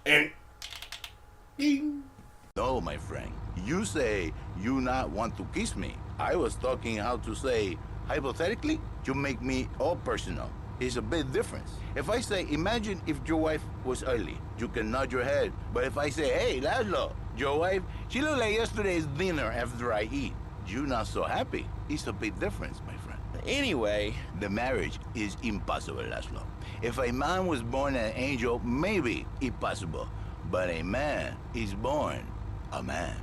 and... Ding. No, my friend. You say you not want to kiss me. I was talking how to say, hypothetically, you make me all personal. It's a big difference. If I say, imagine if your wife was early, you can nod your head. But if I say, hey, Laszlo, your wife, she looked like yesterday's dinner after I eat. You not so happy. It's a big difference, my friend. Anyway... The marriage is impossible, Laszlo. If a man was born an angel, maybe it's possible. But a man is born a man.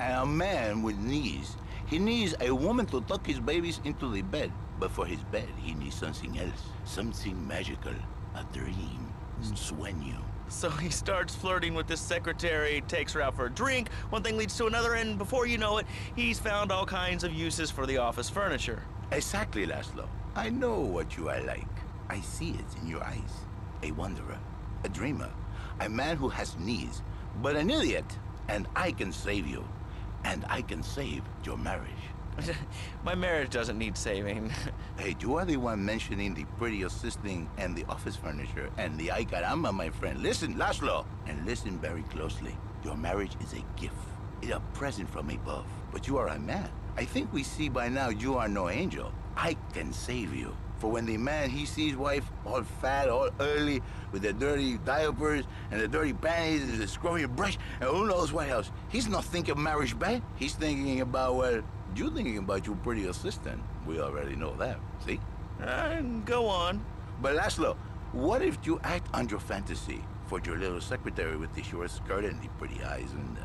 And a man with needs. He needs a woman to tuck his babies into the bed. But for his bed, he needs something else. Something magical. A dream. Sueño. So he starts flirting with this secretary, takes her out for a drink, one thing leads to another, and before you know it, he's found all kinds of uses for the office furniture. Exactly, Laszlo. I know what you are like. I see it in your eyes. A wanderer. A dreamer. A man who has needs, but an idiot. And I can save you. And I can save your marriage. My marriage doesn't need saving. Hey, you are the one mentioning the pretty assisting and the office furniture and the ay caramba, my friend. Listen, Laszlo, and listen very closely. Your marriage is a gift. It's a present from above. But you are a man. I think we see by now you are no angel. I can save you. For when the man, he sees wife all fat, all early, with the dirty diapers and the dirty panties and the scrubby brush, and who knows what else, he's not thinking marriage bad. He's thinking about, well, you thinking about your pretty assistant. We already know that, see? Go on. But Laszlo, what if you act on your fantasy for your little secretary with the short skirt and the pretty eyes and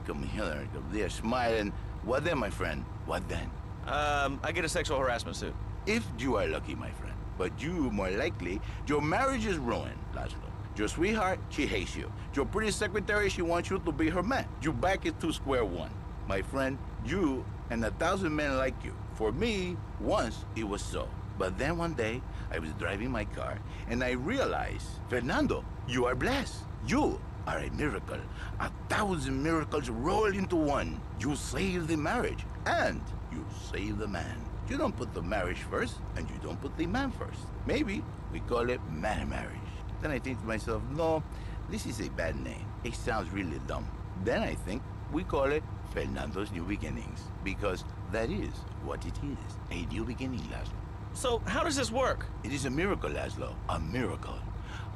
come here, come there, smiling? What then, my friend? What then? I get a sexual harassment suit. If you are lucky, my friend. But you, more likely, your marriage is ruined, Laszlo. Your sweetheart, she hates you. Your pretty secretary, she wants you to be her man. You back it to square one. My friend, you and 1,000 men like you. For me, once it was so. But then one day, I was driving my car, and I realized, Fernando, you are blessed. You are a miracle. 1,000 miracles roll into one. You save the marriage, and you save the man. You don't put the marriage first, and you don't put the man first. Maybe we call it man marriage. Then I think to myself, no, this is a bad name. It sounds really dumb. Then I think we call it Fernando's New Beginnings, because that is what it is, a new beginning, Laszlo. So how does this work? It is a miracle, Laszlo, a miracle.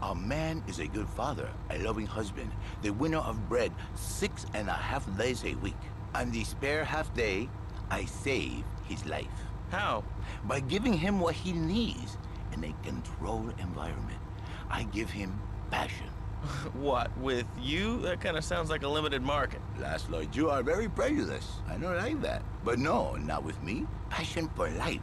A man is a good father, a loving husband, the winner of bread 6.5 days a week. On the spare half day, I save his life. How? By giving him what he needs in a controlled environment. I give him passion. What, with you? That kind of sounds like a limited market. Laszlo, you are very prejudiced. I don't like that. But no, not with me. Passion for life.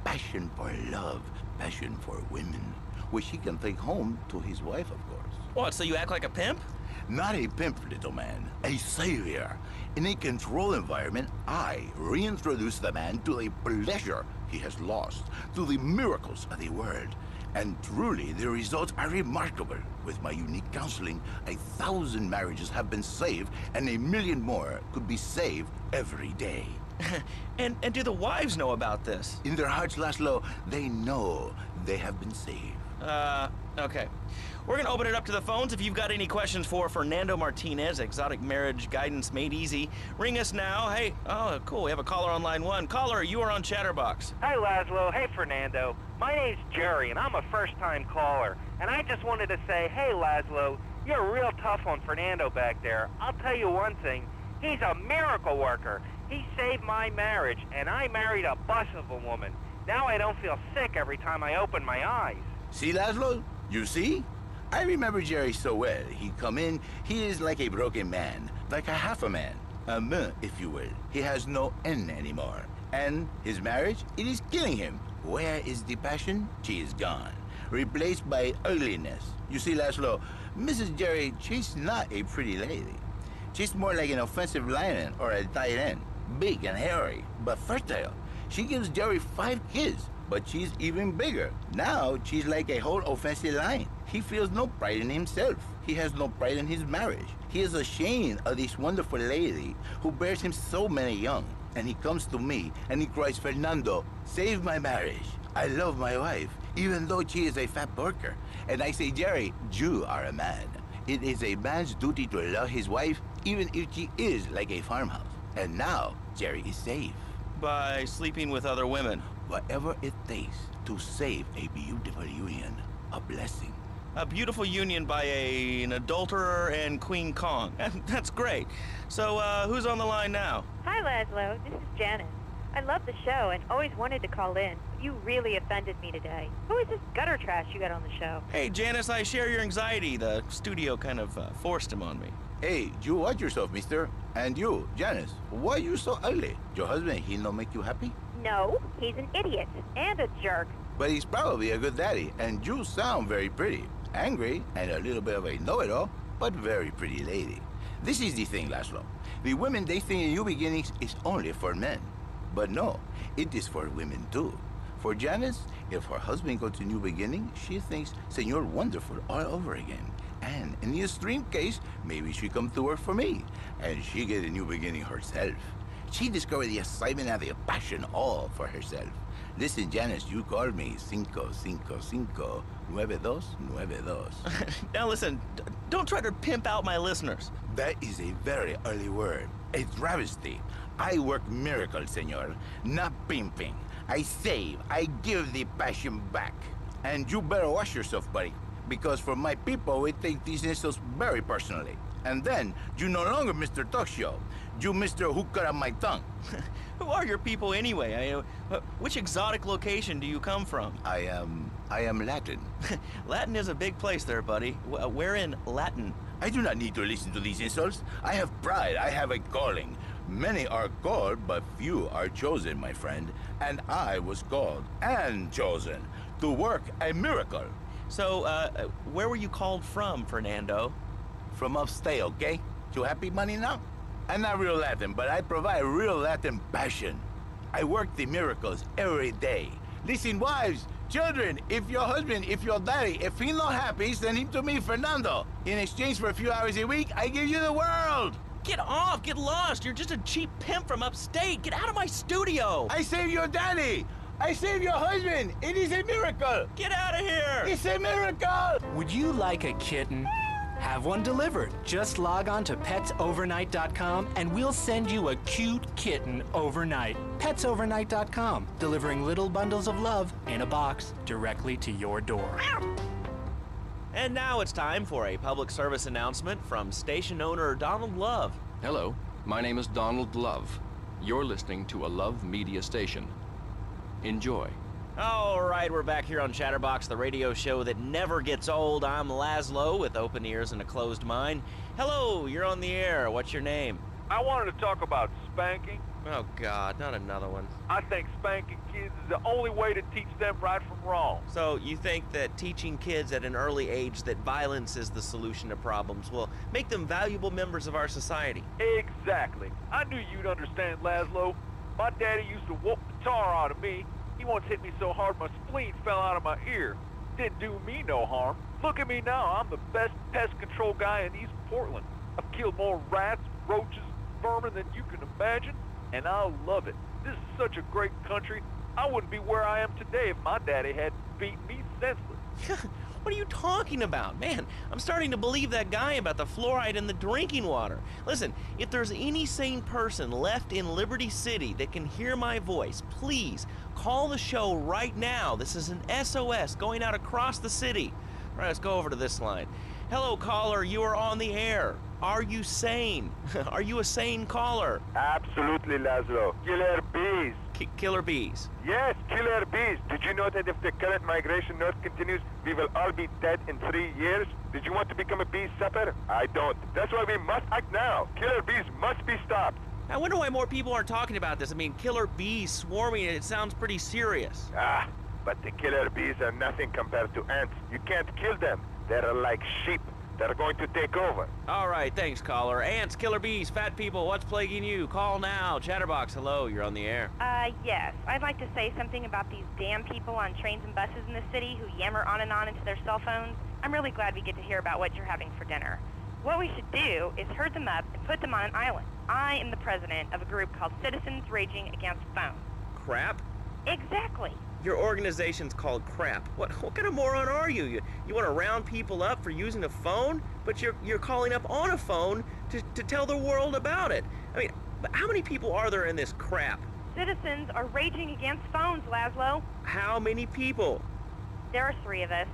Passion for love. Passion for women. Which he can take home to his wife, of course. What, so you act like a pimp? Not a pimp, little man. A savior. In a controlled environment, I reintroduce the man to the pleasure he has lost, to the miracles of the world. And truly, the results are remarkable. With my unique counseling, 1,000 marriages have been saved, and 1 million more could be saved every day. And do the wives know about this? In their hearts, Laszlo, they know they have been saved. Okay. We're gonna open it up to the phones. If you've got any questions for Fernando Martinez, Exotic Marriage Guidance Made Easy, ring us now. Hey, oh, cool, we have a caller on line 1. Caller, you are on Chatterbox. Hi, Laszlo. Hey, Fernando. My name's Jerry, and I'm a first-time caller. And I just wanted to say, hey, Laszlo, you're real tough on Fernando back there. I'll tell you one thing. He's a miracle worker. He saved my marriage, and I married a bus of a woman. Now I don't feel sick every time I open my eyes. See, Laszlo? You see? I remember Jerry so well. He come in, he is like a broken man, like a half a man. A man, if you will. He has no N anymore. And his marriage, it is killing him. Where is the passion? She is gone. Replaced by ugliness. You see, Laszlo, Mrs. Jerry, she's not a pretty lady. She's more like an offensive lineman or a tight end. Big and hairy, but fertile. She gives Jerry 5 kids, but she's even bigger. Now, she's like a whole offensive line. He feels no pride in himself. He has no pride in his marriage. He is ashamed of this wonderful lady who bears him so many young. And he comes to me and he cries, Fernando, save my marriage. I love my wife, even though she is a fat porker. And I say, Jerry, you are a man. It is a man's duty to love his wife, even if she is like a farmhouse. And now, Jerry is safe. By sleeping with other women. Whatever it takes to save a beautiful union. A blessing. A beautiful union by an adulterer and Queen Kong. That's great. So, who's on the line now? Hi, Laszlo. This is Janice. I love the show and always wanted to call in. You really offended me today. Who is this gutter trash you got on the show? Hey, Janice, I share your anxiety. The studio kind of forced him on me. Hey, you watch yourself, mister. And you, Janice, why you so ugly? Your husband, he no make you happy? No, he's an idiot and a jerk. But he's probably a good daddy, and you sound very pretty. Angry, and a little bit of a know-it-all, but very pretty lady. This is the thing, Laszlo. The women they think in new beginnings is only for men. But no, it is for women too. For Janice, if her husband goes to new beginning, she thinks Senor Wonderful all over again. And in the extreme case, maybe she come to work for me, and she get a new beginning herself. She discovered the excitement and the passion all for herself. Listen, Janice, you called me 555-9292. Now listen, don't try to pimp out my listeners. That is a very early word. A travesty. I work miracles, senor, not pimping. I save, I give the passion back. And you better watch yourself, buddy, because for my people, we take these insults very personally. And then, you no longer Mr. Talk Show. You Mr. Who Cut Out My Tongue. Who are your people anyway? Which exotic location do you come from? I am Latin. Latin is a big place there, buddy. Where in Latin? I do not need to listen to these insults. I have pride. I have a calling. Many are called, but few are chosen, my friend. And I was called and chosen to work a miracle. So, where were you called from, Fernando? From upstate, okay? You happy money now? I'm not real Latin, but I provide real Latin passion. I work the miracles every day. Listen, wives, children, if your husband, if your daddy, if he's not happy, send him to me, Fernando. In exchange for a few hours a week, I give you the world. Get off! Get lost! You're just a cheap pimp from upstate! Get out of my studio! I save your daddy! I save your husband! It is a miracle! Get out of here! It's a miracle! Would you like a kitten? Have one delivered. Just log on to petsovernight.com and we'll send you a cute kitten overnight. Petsovernight.com, delivering little bundles of love in a box directly to your door. And now it's time for a public service announcement from station owner Donald Love. Hello, my name is Donald Love. You're listening to a Love Media station. Enjoy. All right, we're back here on Chatterbox, the radio show that never gets old. I'm Laszlo with open ears and a closed mind. Hello, you're on the air. What's your name? I wanted to talk about spanking. Oh, God, not another one. I think spanking kids is the only way to teach them right from wrong. So you think that teaching kids at an early age that violence is the solution to problems will make them valuable members of our society? Exactly. I knew you'd understand, Laszlo. My daddy used to whoop the tar out of me. He once hit me so hard my spleen fell out of my ear. Didn't do me no harm. Look at me now. I'm the best pest control guy in East Portland. I've killed more rats, roaches, vermin than you can imagine, and I love it. This is such a great country. I wouldn't be where I am today if my daddy hadn't beaten me senseless. What are you talking about? Man, I'm starting to believe that guy about the fluoride in the drinking water. Listen, if there's any sane person left in Liberty City that can hear my voice, please call the show right now. This is an SOS going out across the city. All right, let's go over to this line. Hello, caller. You are on the air. Are you sane? Are you a sane caller? Absolutely, Laszlo. Killer bees. Killer bees. Yes, killer bees. Did you know that if the current migration north continues, we will all be dead in 3 years? Did you want to become a bee supper? I don't. That's why we must act now. Killer bees must be stopped. I wonder why more people aren't talking about this. I mean, killer bees swarming, it sounds pretty serious. Ah, but the killer bees are nothing compared to ants. You can't kill them. They're like sheep. They're going to take over. All right, thanks, caller. Ants, killer bees, fat people, what's plaguing you? Call now. Chatterbox, hello, you're on the air. Yes. I'd like to say something about these damn people on trains and buses in the city who yammer on and on into their cell phones. I'm really glad we get to hear about what you're having for dinner. What we should do is herd them up and put them on an island. I am the president of a group called Citizens Raging Against Phones. Crap? Exactly. Your organization's called crap. What kind of moron are you? You want to round people up for using a phone, but you're calling up on a phone to tell the world about it. I mean, how many people are there in this crap? Citizens are raging against phones, Laszlo. How many people? There are 3 of us.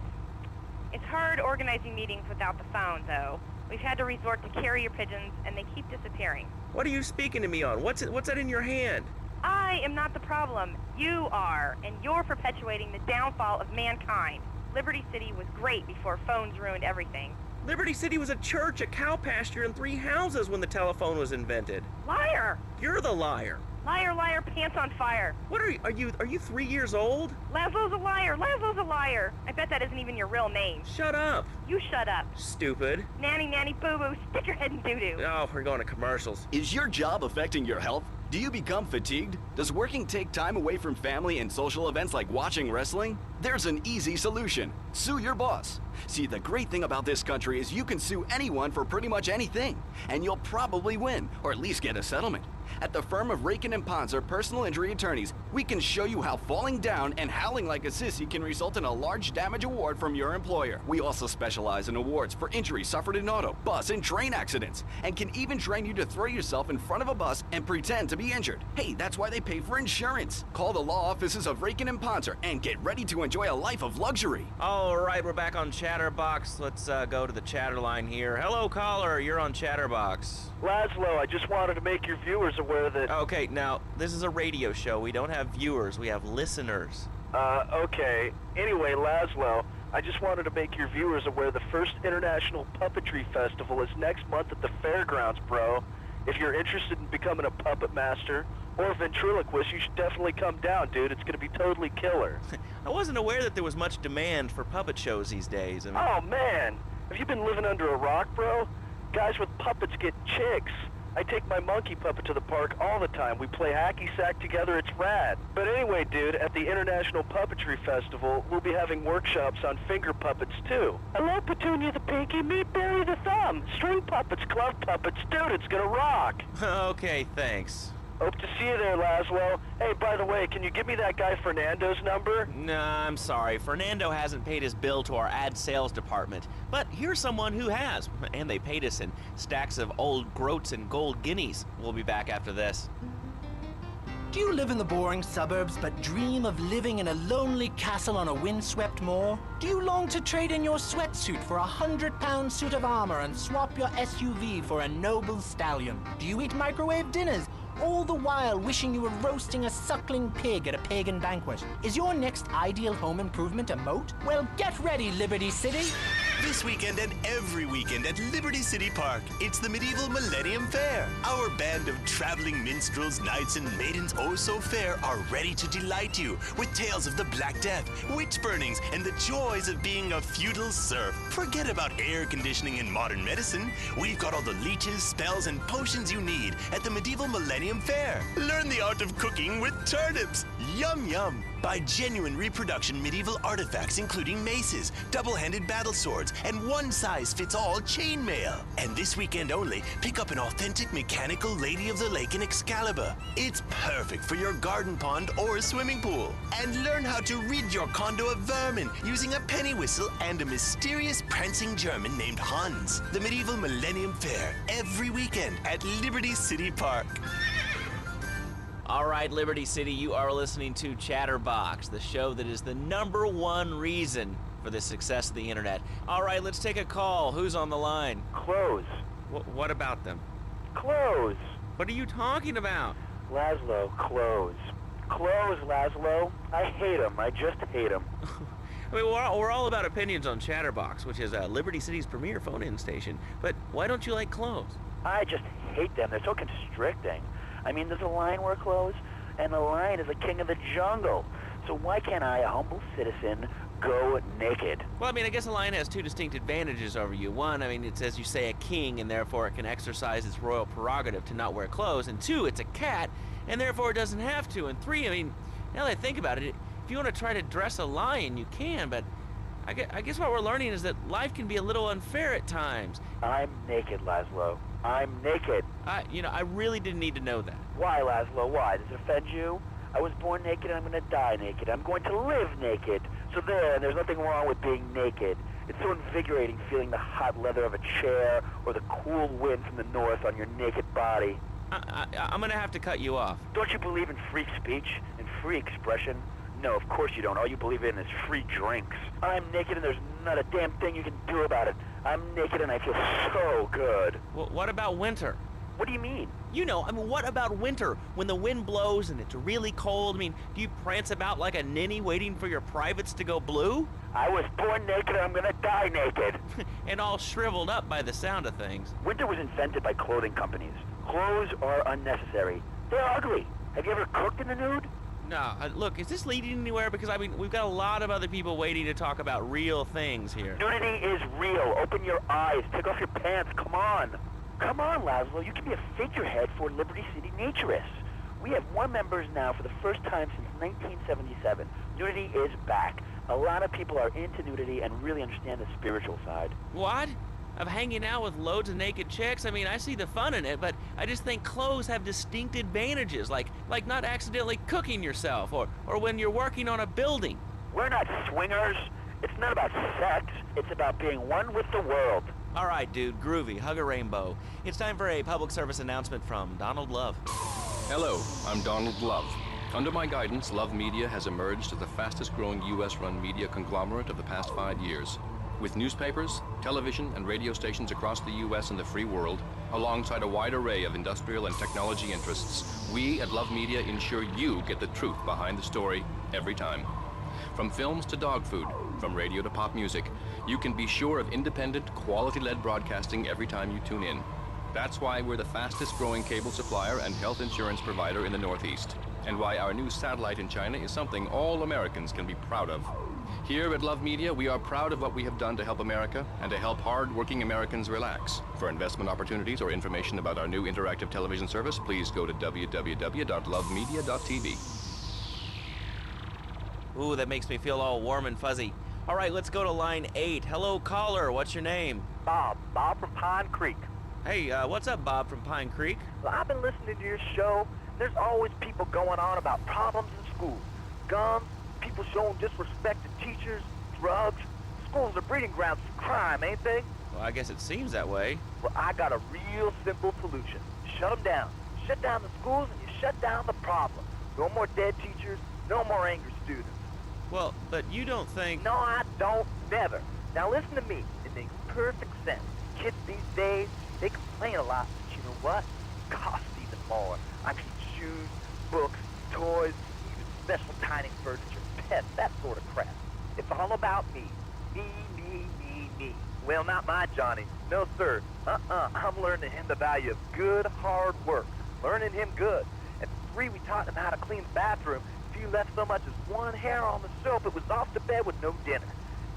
It's hard organizing meetings without the phone, though. We've had to resort to carrier pigeons, and they keep disappearing. What are you speaking to me on? What's that in your hand? I am not the problem. You are, and you're perpetuating the downfall of mankind. Liberty City was great before phones ruined everything. Liberty City was a church, a cow pasture, and 3 houses when the telephone was invented. Liar! You're the liar. Liar, liar, pants on fire. What are you 3 years old? Laszlo's a liar. Laszlo's a liar. I bet that isn't even your real name. Shut up. You shut up. Stupid. Nanny, nanny, boo-boo, stick your head in doo-doo. Oh, we're going to commercials. Is your job affecting your health? Do you become fatigued? Does working take time away from family and social events like watching wrestling? There's an easy solution. Sue your boss. See, the great thing about this country is you can sue anyone for pretty much anything, and you'll probably win, or at least get a settlement. At the firm of Rakin & Ponzer Personal Injury Attorneys, we can show you how falling down and howling like a sissy can result in a large damage award from your employer. We also specialize in awards for injuries suffered in auto, bus, and train accidents, and can even train you to throw yourself in front of a bus and pretend to be injured. Hey, that's why they pay for insurance. Call the law offices of Rakin & Ponzer and get ready to enjoy a life of luxury. All right, we're back on Chatterbox. Let's go to the chatter line here. Hello, caller. You're on Chatterbox. Laszlo, I just wanted to make your viewers aware that... Okay, now, this is a radio show. We don't have viewers. We have listeners. Okay. Anyway, Laszlo, I just wanted to make your viewers aware the first International Puppetry Festival is next month at the fairgrounds, bro. If you're interested in becoming a puppet master or a ventriloquist, you should definitely come down, dude. It's going to be totally killer. I wasn't aware that there was much demand for puppet shows these days. I mean... Oh, man. Have you been living under a rock, bro? Guys with puppets get chicks. I take my monkey puppet to the park all the time. We play hacky sack together. It's rad. But anyway, dude, at the International Puppetry Festival, we'll be having workshops on finger puppets, too. Hello, Petunia the Pinky. Meet Barry the Thumb. String puppets, glove puppets. Dude, it's gonna rock. Okay, thanks. Hope to see you there, Laszlo. Hey, by the way, can you give me that guy Fernando's number? Nah, I'm sorry. Fernando hasn't paid his bill to our ad sales department. But here's someone who has. And they paid us in stacks of old groats and gold guineas. We'll be back after this. Do you live in the boring suburbs but dream of living in a lonely castle on a windswept moor? Do you long to trade in your sweatsuit for a 100-pound suit of armor and swap your SUV for a noble stallion? Do you eat microwave dinners, all the while wishing you were roasting a suckling pig at a pagan banquet? Is your next ideal home improvement a moat? Well, get ready, Liberty City. This weekend and every weekend at Liberty City Park, it's the Medieval Millennium Fair. Our band of traveling minstrels, knights, and maidens oh so fair are ready to delight you with tales of the Black Death, witch burnings, and the joys of being a feudal serf. Forget about air conditioning and modern medicine. We've got all the leeches, spells, and potions you need at the Medieval Millennium Fair. Learn the art of cooking with turnips. Yum, yum. Buy genuine reproduction medieval artifacts including maces, double-handed battle swords, and one-size-fits-all chainmail. And this weekend only, pick up an authentic mechanical Lady of the Lake in Excalibur. It's perfect for your garden pond or swimming pool. And learn how to rid your condo of vermin using a penny whistle and a mysterious prancing German named Hans. The Medieval Millennium Fair, every weekend at Liberty City Park. All right, Liberty City, you are listening to Chatterbox, the show that is the #1 reason for the success of the internet. All right, let's take a call. Who's on the line? Clothes. What about them? Clothes. What are you talking about? Laszlo, clothes. Clothes, Laszlo. I hate them. I just hate them. I mean, we're all about opinions on Chatterbox, which is Liberty City's premier phone-in station. But why don't you like clothes? I just hate them. They're so constricting. I mean, does a lion wear clothes? And the lion is a king of the jungle. So why can't I, a humble citizen, go naked? Well, I mean, I guess a lion has 2 distinct advantages over you. One, I mean, it's, as you say, a king, and therefore it can exercise its royal prerogative to not wear clothes. And 2, it's a cat, and therefore it doesn't have to. And 3, I mean, now that I think about it, if you want to try to dress a lion, you can, but I guess what we're learning is that life can be a little unfair at times. I'm naked, Laszlo. I'm naked. I really didn't need to know that. Why, Laszlo? Why? Does it offend you? I was born naked and I'm going to die naked. I'm going to live naked. So there, and there's nothing wrong with being naked. It's so invigorating feeling the hot leather of a chair or the cool wind from the north on your naked body. I'm gonna have to cut you off. Don't you believe in free speech and free expression? No, of course you don't. All you believe in is free drinks. I'm naked and there's not a damn thing you can do about it. I'm naked and I feel so good. Well, what about winter? What do you mean? You know, I mean, what about winter? When the wind blows and it's really cold, I mean, do you prance about like a ninny waiting for your privates to go blue? I was born naked and I'm gonna die naked. And all shriveled up by the sound of things. Winter was invented by clothing companies. Clothes are unnecessary. They're ugly. Have you ever cooked in the nude? No, look, is this leading anywhere? Because, I mean, we've got a lot of other people waiting to talk about real things here. Nudity is real. Open your eyes. Take off your pants. Come on. Come on, Laszlo. You can be a figurehead for Liberty City Naturists. We have more members now for the first time since 1977. Nudity is back. A lot of people are into nudity and really understand the spiritual side. What? Of hanging out with loads of naked chicks? I mean, I see the fun in it, but I just think clothes have distinct advantages, like not accidentally cooking yourself, or when you're working on a building. We're not swingers. It's not about sex. It's about being one with the world. All right, dude, groovy, hug a rainbow. It's time for a public service announcement from Donald Love. Hello, I'm Donald Love. Under my guidance, Love Media has emerged as the fastest growing U.S.-run media conglomerate of the past 5 years. With newspapers, television, and radio stations across the U.S. and the free world, alongside a wide array of industrial and technology interests, we at Love Media ensure you get the truth behind the story every time. From films to dog food, from radio to pop music, you can be sure of independent, quality-led broadcasting every time you tune in. That's why we're the fastest growing cable supplier and health insurance provider in the Northeast, and why our new satellite in China is something all Americans can be proud of. Here at Love Media, we are proud of what we have done to help America and to help hard-working Americans relax. For investment opportunities or information about our new interactive television service, please go to www.lovemedia.tv. Ooh, that makes me feel all warm and fuzzy. All right, let's go to line 8. Hello, caller. What's your name? Bob from Pine Creek. Hey, what's up, Bob from Pine Creek? Well, I've been listening to your show. There's always people going on about problems in schools. Guns, people showing disrespect to teachers, drugs. Schools are breeding grounds for crime, ain't they? Well, I guess it seems that way. Well, I got a real simple solution. Shut them down. Shut down the schools and you shut down the problem. No more dead teachers, no more angry students. Well, but you don't think... No, I don't. Never. Now listen to me. It makes perfect sense. Kids these days, they complain a lot, but you know what? It costs even more. I mean, shoes, books, toys, even special tiny furniture, pets, that sort of crap. It's all about me. Me. Well, not my Johnny. No, sir. I'm learning him the value of good, hard work. Learning him good. At 3, we taught him how to clean the bathroom. If you left so much as one hair on the soap, it was off to bed with no dinner.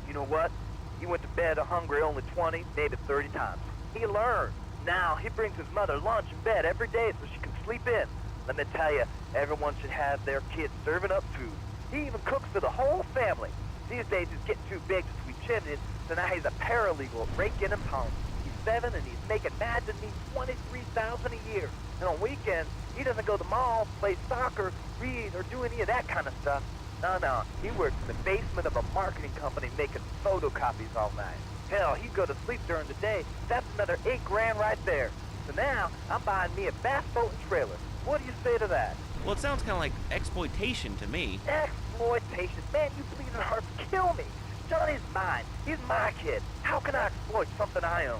You know what? He went to bed hungry only 20, maybe 30 times. He learned. Now, he brings his mother lunch in bed every day so she can sleep in. Let me tell you, everyone should have their kids serving up food. He even cooks for the whole family. These days, he's getting too big to sweep chimneys, so now he's a paralegal at Rake-In and Pound. He's 7, and he's making mad to me $23,000 a year. And on weekends, he doesn't go to the mall, play soccer, read, or do any of that kind of stuff. No. He works in the basement of a marketing company making photocopies all night. Hell, he'd go to sleep during the day. That's another $8,000 right there. So now, I'm buying me a bass boat and trailer. What do you say to that? Well, it sounds kind of like exploitation to me. Exploitation? Man, you bleeding heart kill me. Johnny's mine. He's my kid. How can I exploit something I own?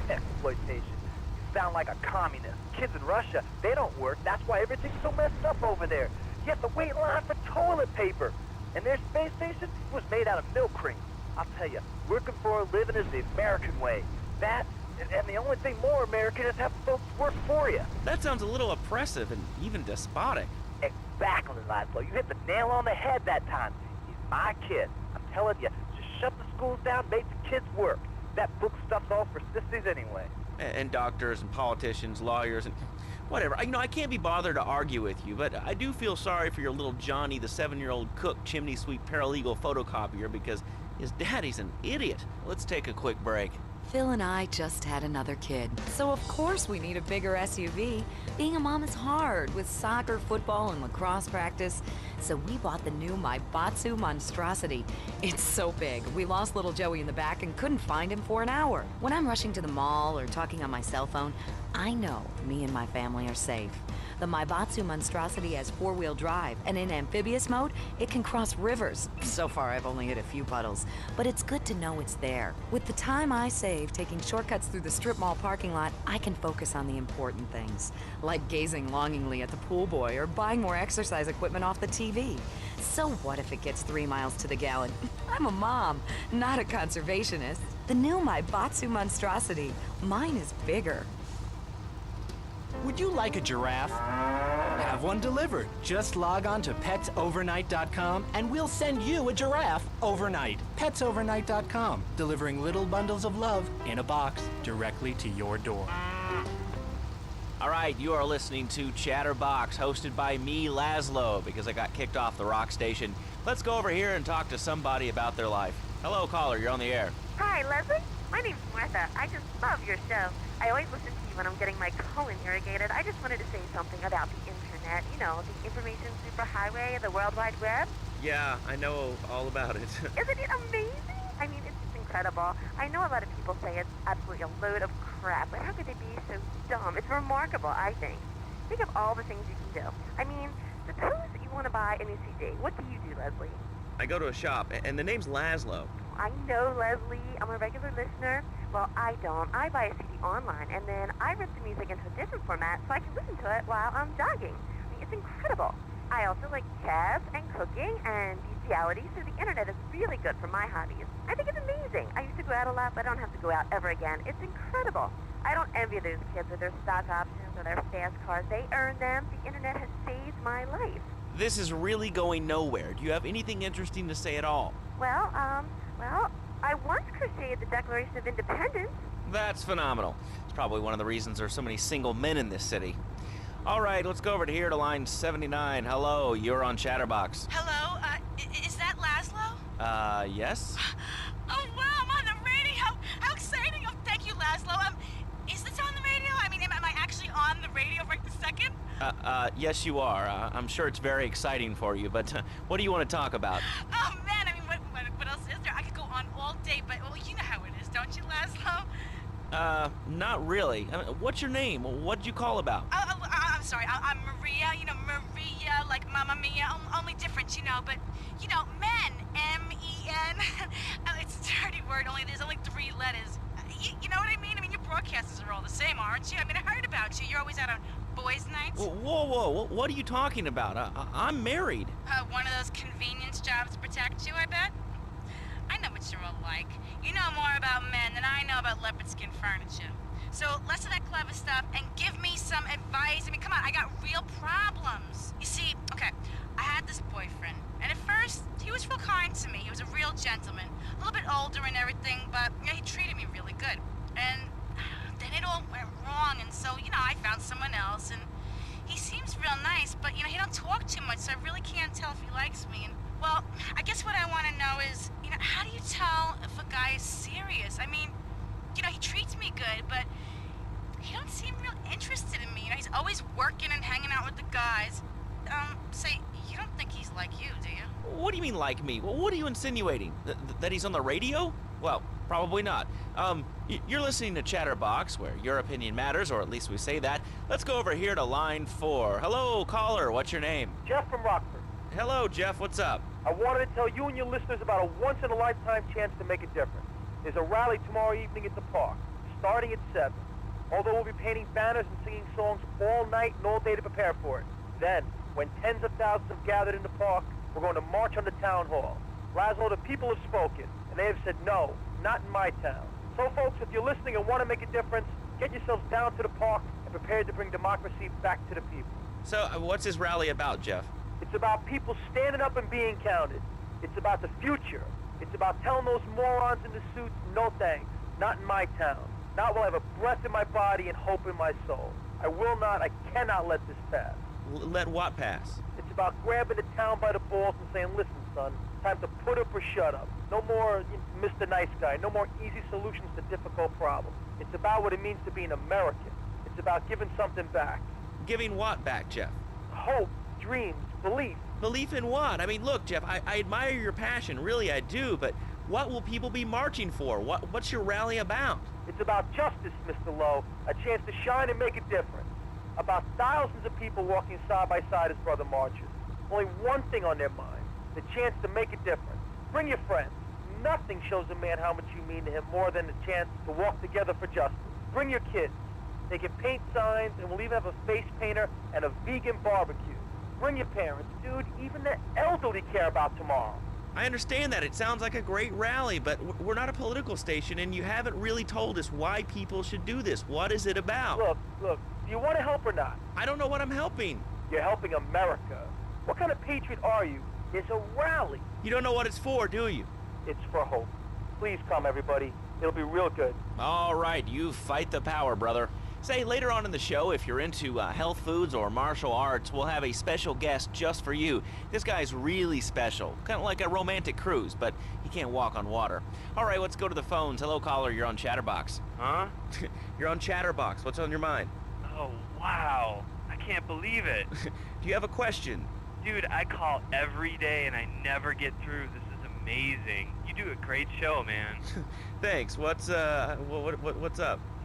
Exploitation. You sound like a communist. Kids in Russia, they don't work. That's why everything's so messed up over there. You have to wait in line for toilet paper. And their space station was made out of milk cream. I'll tell you, working for a living is the American way. That, and the only thing more American is have folks work for you. That sounds a little oppressive and even despotic. Exactly, Laszlo. You hit the nail on the head that time. He's my kid. I'm telling you, just shut the schools down, make the kids work. That book stuff's all for sissies anyway. And doctors and politicians, lawyers, and whatever. I can't be bothered to argue with you, but I do feel sorry for your little Johnny, the 7-year-old cook, chimney sweep, paralegal photocopier, because his daddy's an idiot. Let's take a quick break. Phil and I just had another kid, so of course we need a bigger SUV. Being a mom is hard with soccer, football, and lacrosse practice, so we bought the new Maibatsu Monstrosity. It's so big, we lost little Joey in the back and couldn't find him for an hour. When I'm rushing to the mall or talking on my cell phone, I know me and my family are safe. The Maibatsu Monstrosity has four-wheel drive, and in amphibious mode, it can cross rivers. So far, I've only hit a few puddles, but it's good to know it's there. With the time I save taking shortcuts through the strip mall parking lot, I can focus on the important things, like gazing longingly at the pool boy or buying more exercise equipment off the TV. So what if it gets 3 miles to the gallon? I'm a mom, not a conservationist. The new Maibatsu Monstrosity. Mine is bigger. Would you like a giraffe? Have one delivered. Just log on to petsovernight.com and we'll send you a giraffe overnight. Petsovernight.com, delivering little bundles of love in a box directly to your door. All right, you are listening to Chatterbox, hosted by me, Laszlo, because I got kicked off the rock station. Let's go over here and talk to somebody about their life. Hello, caller, you're on the air. Hi, Leslie. My name's Martha. I just love your show. I always listen to you when I'm getting my colon irrigated. I just wanted to say something about the internet. You know, the information superhighway, the World Wide Web. Yeah, I know all about it. Isn't it amazing? I mean, it's just incredible. I know a lot of people say it's absolutely a load of crap, but how could they be so dumb? It's remarkable, I think. Think of all the things you can do. I mean, suppose you want to buy a new CD. What do you do, Leslie? I go to a shop, and the name's Laszlo. I know, Leslie. I'm a regular listener. Well, I don't. I buy a CD online, and then I rip the music into a different format so I can listen to it while I'm jogging. I mean, it's incredible. I also like chess and cooking and bestiality, so the internet is really good for my hobbies. I think it's amazing. I used to go out a lot, but I don't have to go out ever again. It's incredible. I don't envy those kids with their stock options or their fast cars. They earn them. The internet has saved my life. This is really going nowhere. Do you have anything interesting to say at all? Well, I once crocheted the Declaration of Independence. That's phenomenal. It's probably one of the reasons there's so many single men in this city. All right, let's go over to here to line 79. Hello, you're on Chatterbox. Hello, is that Laszlo? Yes? Oh, wow, I'm on the radio. How exciting. Oh, thank you, Laszlo. Is this on the radio? I mean, am I actually on the radio right this second? Yes, you are. I'm sure it's very exciting for you, but what do you want to talk about? Oh, man, I mean, what else is there? I could go on all day, but, well, you know how it is, don't you, Laszlo? Not really. What's your name? What did you call about? I'm sorry. I'm Maria, you know, Maria, like Mamma Mia, only different, you know, but, you know, men, M-E-N. It's a dirty word, there's only 3 letters. You know what I mean? I mean, your broadcasters are all the same, aren't you? I mean, I heard about you. You're always out on boys' nights. Whoa. What are you talking about? I'm married. One of those convenience jobs to protect you, I bet? I know what you're all like. You know more about men than I know about leopard skin furniture. So less of that clever stuff and give me some advice. I mean, come on, I got real problems. You see, okay, I had this boyfriend, and at first, he was real kind to me. He was a real gentleman, a little bit older and everything, but you know, he treated me really good. And then it all went wrong, and so, you know, I found someone else, and he seems real nice, but, you know, he don't talk too much, so I really can't tell if he likes me. And, well, I guess what I want to know is, you know, how do you tell if a guy is serious? I mean, you know, he treats me good, but he don't seem real interested in me. You know, he's always working and hanging out with the guys. Say, you don't think he's like you, do you? What do you mean like me? Well, what are you insinuating? That he's on the radio? Well, probably not. You're listening to Chatterbox, where your opinion matters, or at least we say that. Let's go over here to line 4. Hello, caller. What's your name? Jeff from Rockford. Hello, Jeff. What's up? I wanted to tell you and your listeners about a once-in-a-lifetime chance to make a difference. There's a rally tomorrow evening at the park, starting at 7. Although we'll be painting banners and singing songs all night and all day to prepare for it. Then, when tens of thousands have gathered in the park, we're going to march on the town hall. Laszlo, the people have spoken, and they have said no, not in my town. So, folks, if you're listening and want to make a difference, get yourselves down to the park and prepare to bring democracy back to the people. So, what's this rally about, Jeff? It's about people standing up and being counted. It's about the future. It's about telling those morons in the suits, no thanks, not in my town. Not while I have a breath in my body and hope in my soul. I cannot let this pass. Let what pass? It's about grabbing the town by the balls and saying, listen, son, time to put up or shut up. No more Mr. Nice Guy. No more easy solutions to difficult problems. It's about what it means to be an American. It's about giving something back. Giving what back, Jeff? Hope, dreams, belief. Belief in what? I mean, look, Jeff, I admire your passion, really I do, but what will people be marching for? What's your rally about? It's about justice, Mr. Lowe, a chance to shine and make a difference. About thousands of people walking side by side as brother marchers. Only one thing on their mind, the chance to make a difference. Bring your friends. Nothing shows a man how much you mean to him more than the chance to walk together for justice. Bring your kids. They can paint signs, and we'll even have a face painter and a vegan barbecue. Bring your parents. Dude, even the elderly care about tomorrow. I understand that. It sounds like a great rally, but we're not a political station, and you haven't really told us why people should do this. What is it about? Look, do you want to help or not? I don't know what I'm helping. You're helping America. What kind of patriot are you? It's a rally. You don't know what it's for, do you? It's for hope. Please come, everybody. It'll be real good. All right, you fight the power, brother. Say, later on in the show, if you're into health foods or martial arts, we'll have a special guest just for you. This guy's really special, kind of like a romantic cruise, but he can't walk on water. All right, let's go to the phones. Hello, caller, you're on Chatterbox. Huh? You're on Chatterbox. What's on your mind? Oh, wow. I can't believe it. Do you have a question? Dude, I call every day and I never get through. This is amazing. You do a great show, man. Thanks. What's up?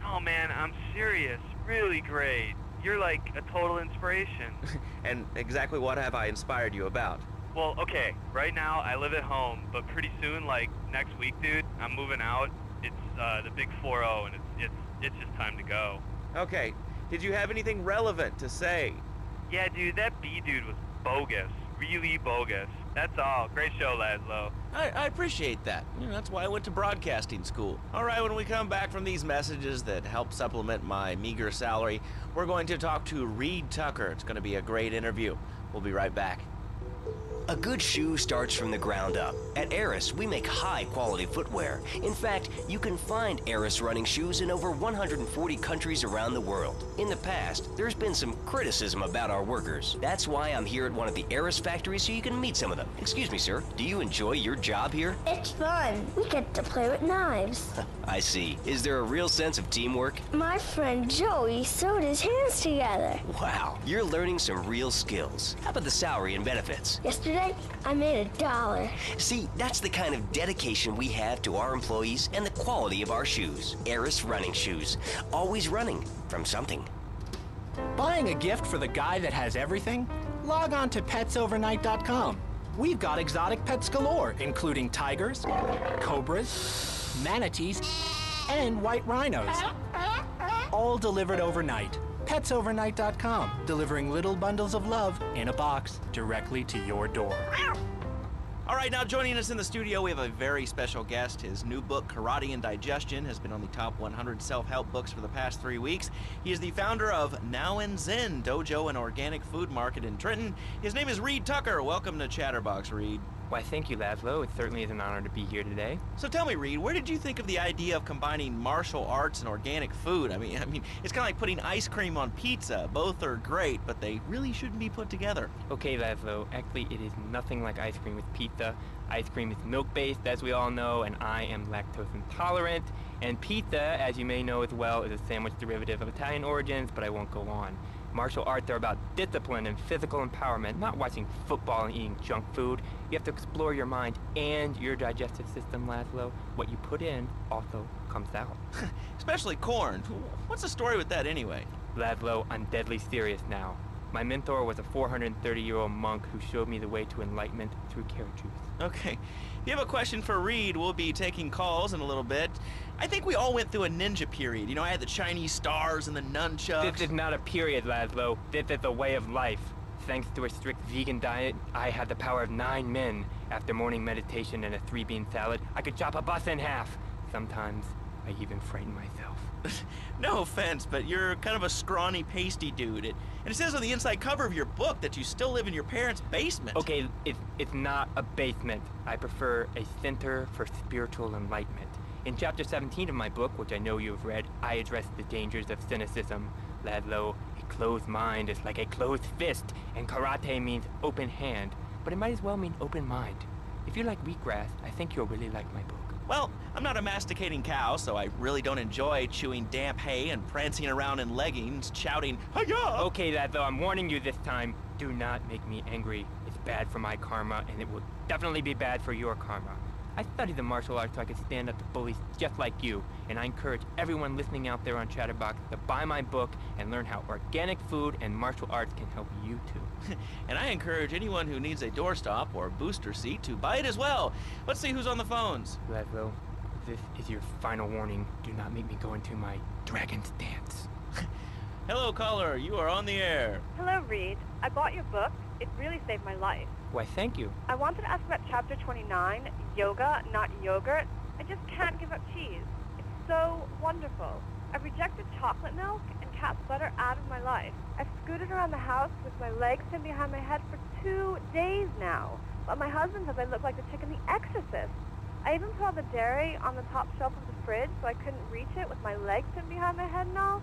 Oh, man, I'm serious. Really great. You're like a total inspiration. And exactly what have I inspired you about? Well, okay, right now I live at home, but pretty soon, like next week, dude, I'm moving out. It's the big 4-0, and it's just time to go. Okay. Did you have anything relevant to say? Yeah, dude, that B dude was bogus. Really bogus. That's all. Great show, Laszlo. I appreciate that. That's why I went to broadcasting school. All right, when we come back from these messages that help supplement my meager salary, we're going to talk to Reed Tucker. It's going to be a great interview. We'll be right back. A good shoe starts from the ground up. At Eris, we make high-quality footwear. In fact, you can find Eris running shoes in over 140 countries around the world. In the past, there's been some criticism about our workers. That's why I'm here at one of the Eris factories so you can meet some of them. Excuse me, sir. Do you enjoy your job here? It's fun. We get to play with knives. I see. Is there a real sense of teamwork? My friend Joey sewed his hands together. Wow, you're learning some real skills. How about the salary and benefits? Yesterday, I made $1. See, that's the kind of dedication we have to our employees and the quality of our shoes. Eris running shoes. Always running from something. Buying a gift for the guy that has everything? Log on to petsovernight.com. We've got exotic pets galore, including tigers, cobras, manatees, and white rhinos. All delivered overnight. petsovernight.com, delivering little bundles of love in a box directly to your door. All right, now joining us in the studio, we have a very special guest. His new book, Karate and Digestion, has been on the top 100 self-help books for the past 3 weeks. He is the founder of Now and Zen Dojo and Organic Food Market in Trenton. His name is Reed Tucker. Welcome to Chatterbox, Reed. Why, thank you, Laszlo. It certainly is an honor to be here today. So tell me, Reed, where did you think of the idea of combining martial arts and organic food? I mean, it's kind of like putting ice cream on pizza. Both are great, but they really shouldn't be put together. Okay, Laszlo. Actually, it is nothing like ice cream with pizza. Ice cream is milk-based, as we all know, and I am lactose intolerant. And pizza, as you may know as well, is a sandwich derivative of Italian origins, but I won't go on. Martial arts are about discipline and physical empowerment, not watching football and eating junk food. You have to explore your mind and your digestive system, Laszlo. What you put in also comes out. Especially corn. What's the story with that anyway? Laszlo, I'm deadly serious now. My mentor was a 430-year-old monk who showed me the way to enlightenment through carrot juice. Okay. If you have a question for Reed, we'll be taking calls in a little bit. I think we all went through a ninja period. I had the Chinese stars and the nunchucks. This is not a period, Laszlo. This is a way of life. Thanks to a strict vegan diet, I had the power of 9 men. After morning meditation and a 3-bean salad, I could chop a bus in half. Sometimes, I even frighten myself. No offense, but you're kind of a scrawny, pasty dude. And it says on the inside cover of your book that you still live in your parents' basement. Okay, it's not a basement. I prefer a center for spiritual enlightenment. In chapter 17 of my book, which I know you've read, I address the dangers of cynicism. Laszlo, a closed mind is like a closed fist, and karate means open hand, but it might as well mean open mind. If If you like wheatgrass, I think you'll really like my book. Well, I'm not a masticating cow, so I really don't enjoy chewing damp hay and prancing around in leggings, shouting, "Hi-ya!" Okay, lad, though, I'm warning you this time. Do not make me angry. It's bad for my karma, and it will definitely be bad for your karma. I studied the martial arts so I could stand up to bullies just like you, and I encourage everyone listening out there on Chatterbox to buy my book and learn how organic food and martial arts can help you too. And I encourage anyone who needs a doorstop or booster seat to buy it as well. Let's see who's on the phones. Laszlo, this is your final warning. Do not make me go into my dragon's dance. Hello, caller. You are on the air. Hello, Reed. I bought your book. It really saved my life. Why, thank you. I wanted to ask about chapter 29, yoga, not yogurt. I just can't give up cheese. It's so wonderful. I've rejected chocolate milk and cat's butter out of my life. I've scooted around the house with my legs pinned behind my head for 2 days now. But my husband says I look like the chick in The Exorcist. I even put all the dairy on the top shelf of the fridge so I couldn't reach it with my legs pinned behind my head and all.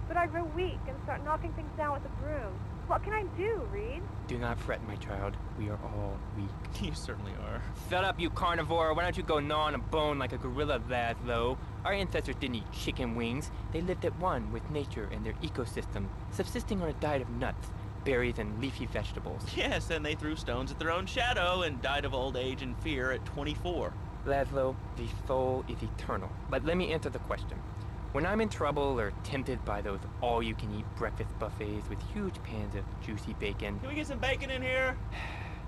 But I grow weak and start knocking things down with a broom. What can I do, Reed? Do not fret, my child. We are all weak. You certainly are. Shut up, you carnivore. Why don't you go gnaw on a bone like a gorilla, Laszlo? Our ancestors didn't eat chicken wings. They lived at one with nature and their ecosystem, subsisting on a diet of nuts, berries, and leafy vegetables. Yes, and they threw stones at their own shadow and died of old age and fear at 24. Laszlo, the soul is eternal. But let me answer the question. When I'm in trouble or tempted by those all-you-can-eat breakfast buffets with huge pans of juicy bacon... Can we get some bacon in here?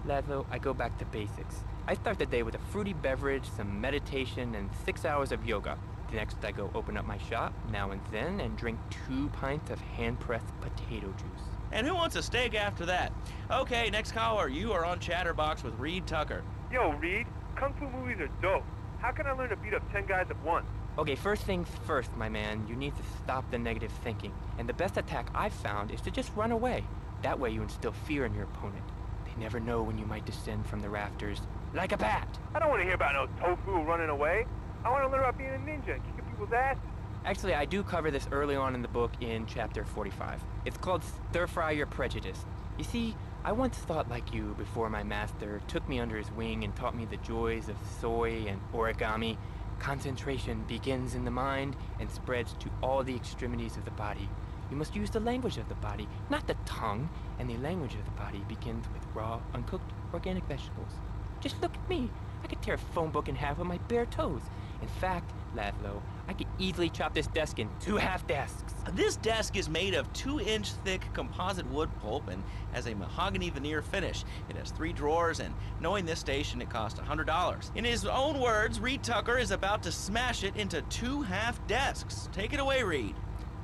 Laszlo, I go back to basics. I start the day with a fruity beverage, some meditation, and 6 hours of yoga. Next, I go open up my shop, now and then, and drink 2 pints of hand-pressed potato juice. And who wants a steak after that? Okay, next caller, you are on Chatterbox with Reed Tucker. Yo, Reed, Kung Fu movies are dope. How can I learn to beat up 10 guys at once? Okay, first things first, my man. You need to stop the negative thinking. And the best attack I've found is to just run away. That way you instill fear in your opponent. They never know when you might descend from the rafters like a bat. I don't want to hear about no tofu running away. I want to learn about being a ninja and kicking people's asses. Actually, I do cover this early on in the book in chapter 45. It's called Stir Fry Your Prejudice. You see, I once thought like you before my master took me under his wing and taught me the joys of soy and origami. Concentration begins in the mind and spreads to all the extremities of the body. You must use the language of the body, not the tongue, and the language of the body begins with raw, uncooked, organic vegetables. Just look at me. I could tear a phone book in half with my bare toes. In fact, Laszlo, I could easily chop this desk in 2 half desks. This desk is made of 2-inch thick composite wood pulp and has a mahogany veneer finish. It has 3 drawers, and knowing this station, it cost $100. In his own words, Reed Tucker is about to smash it into 2 half desks. Take it away, Reed.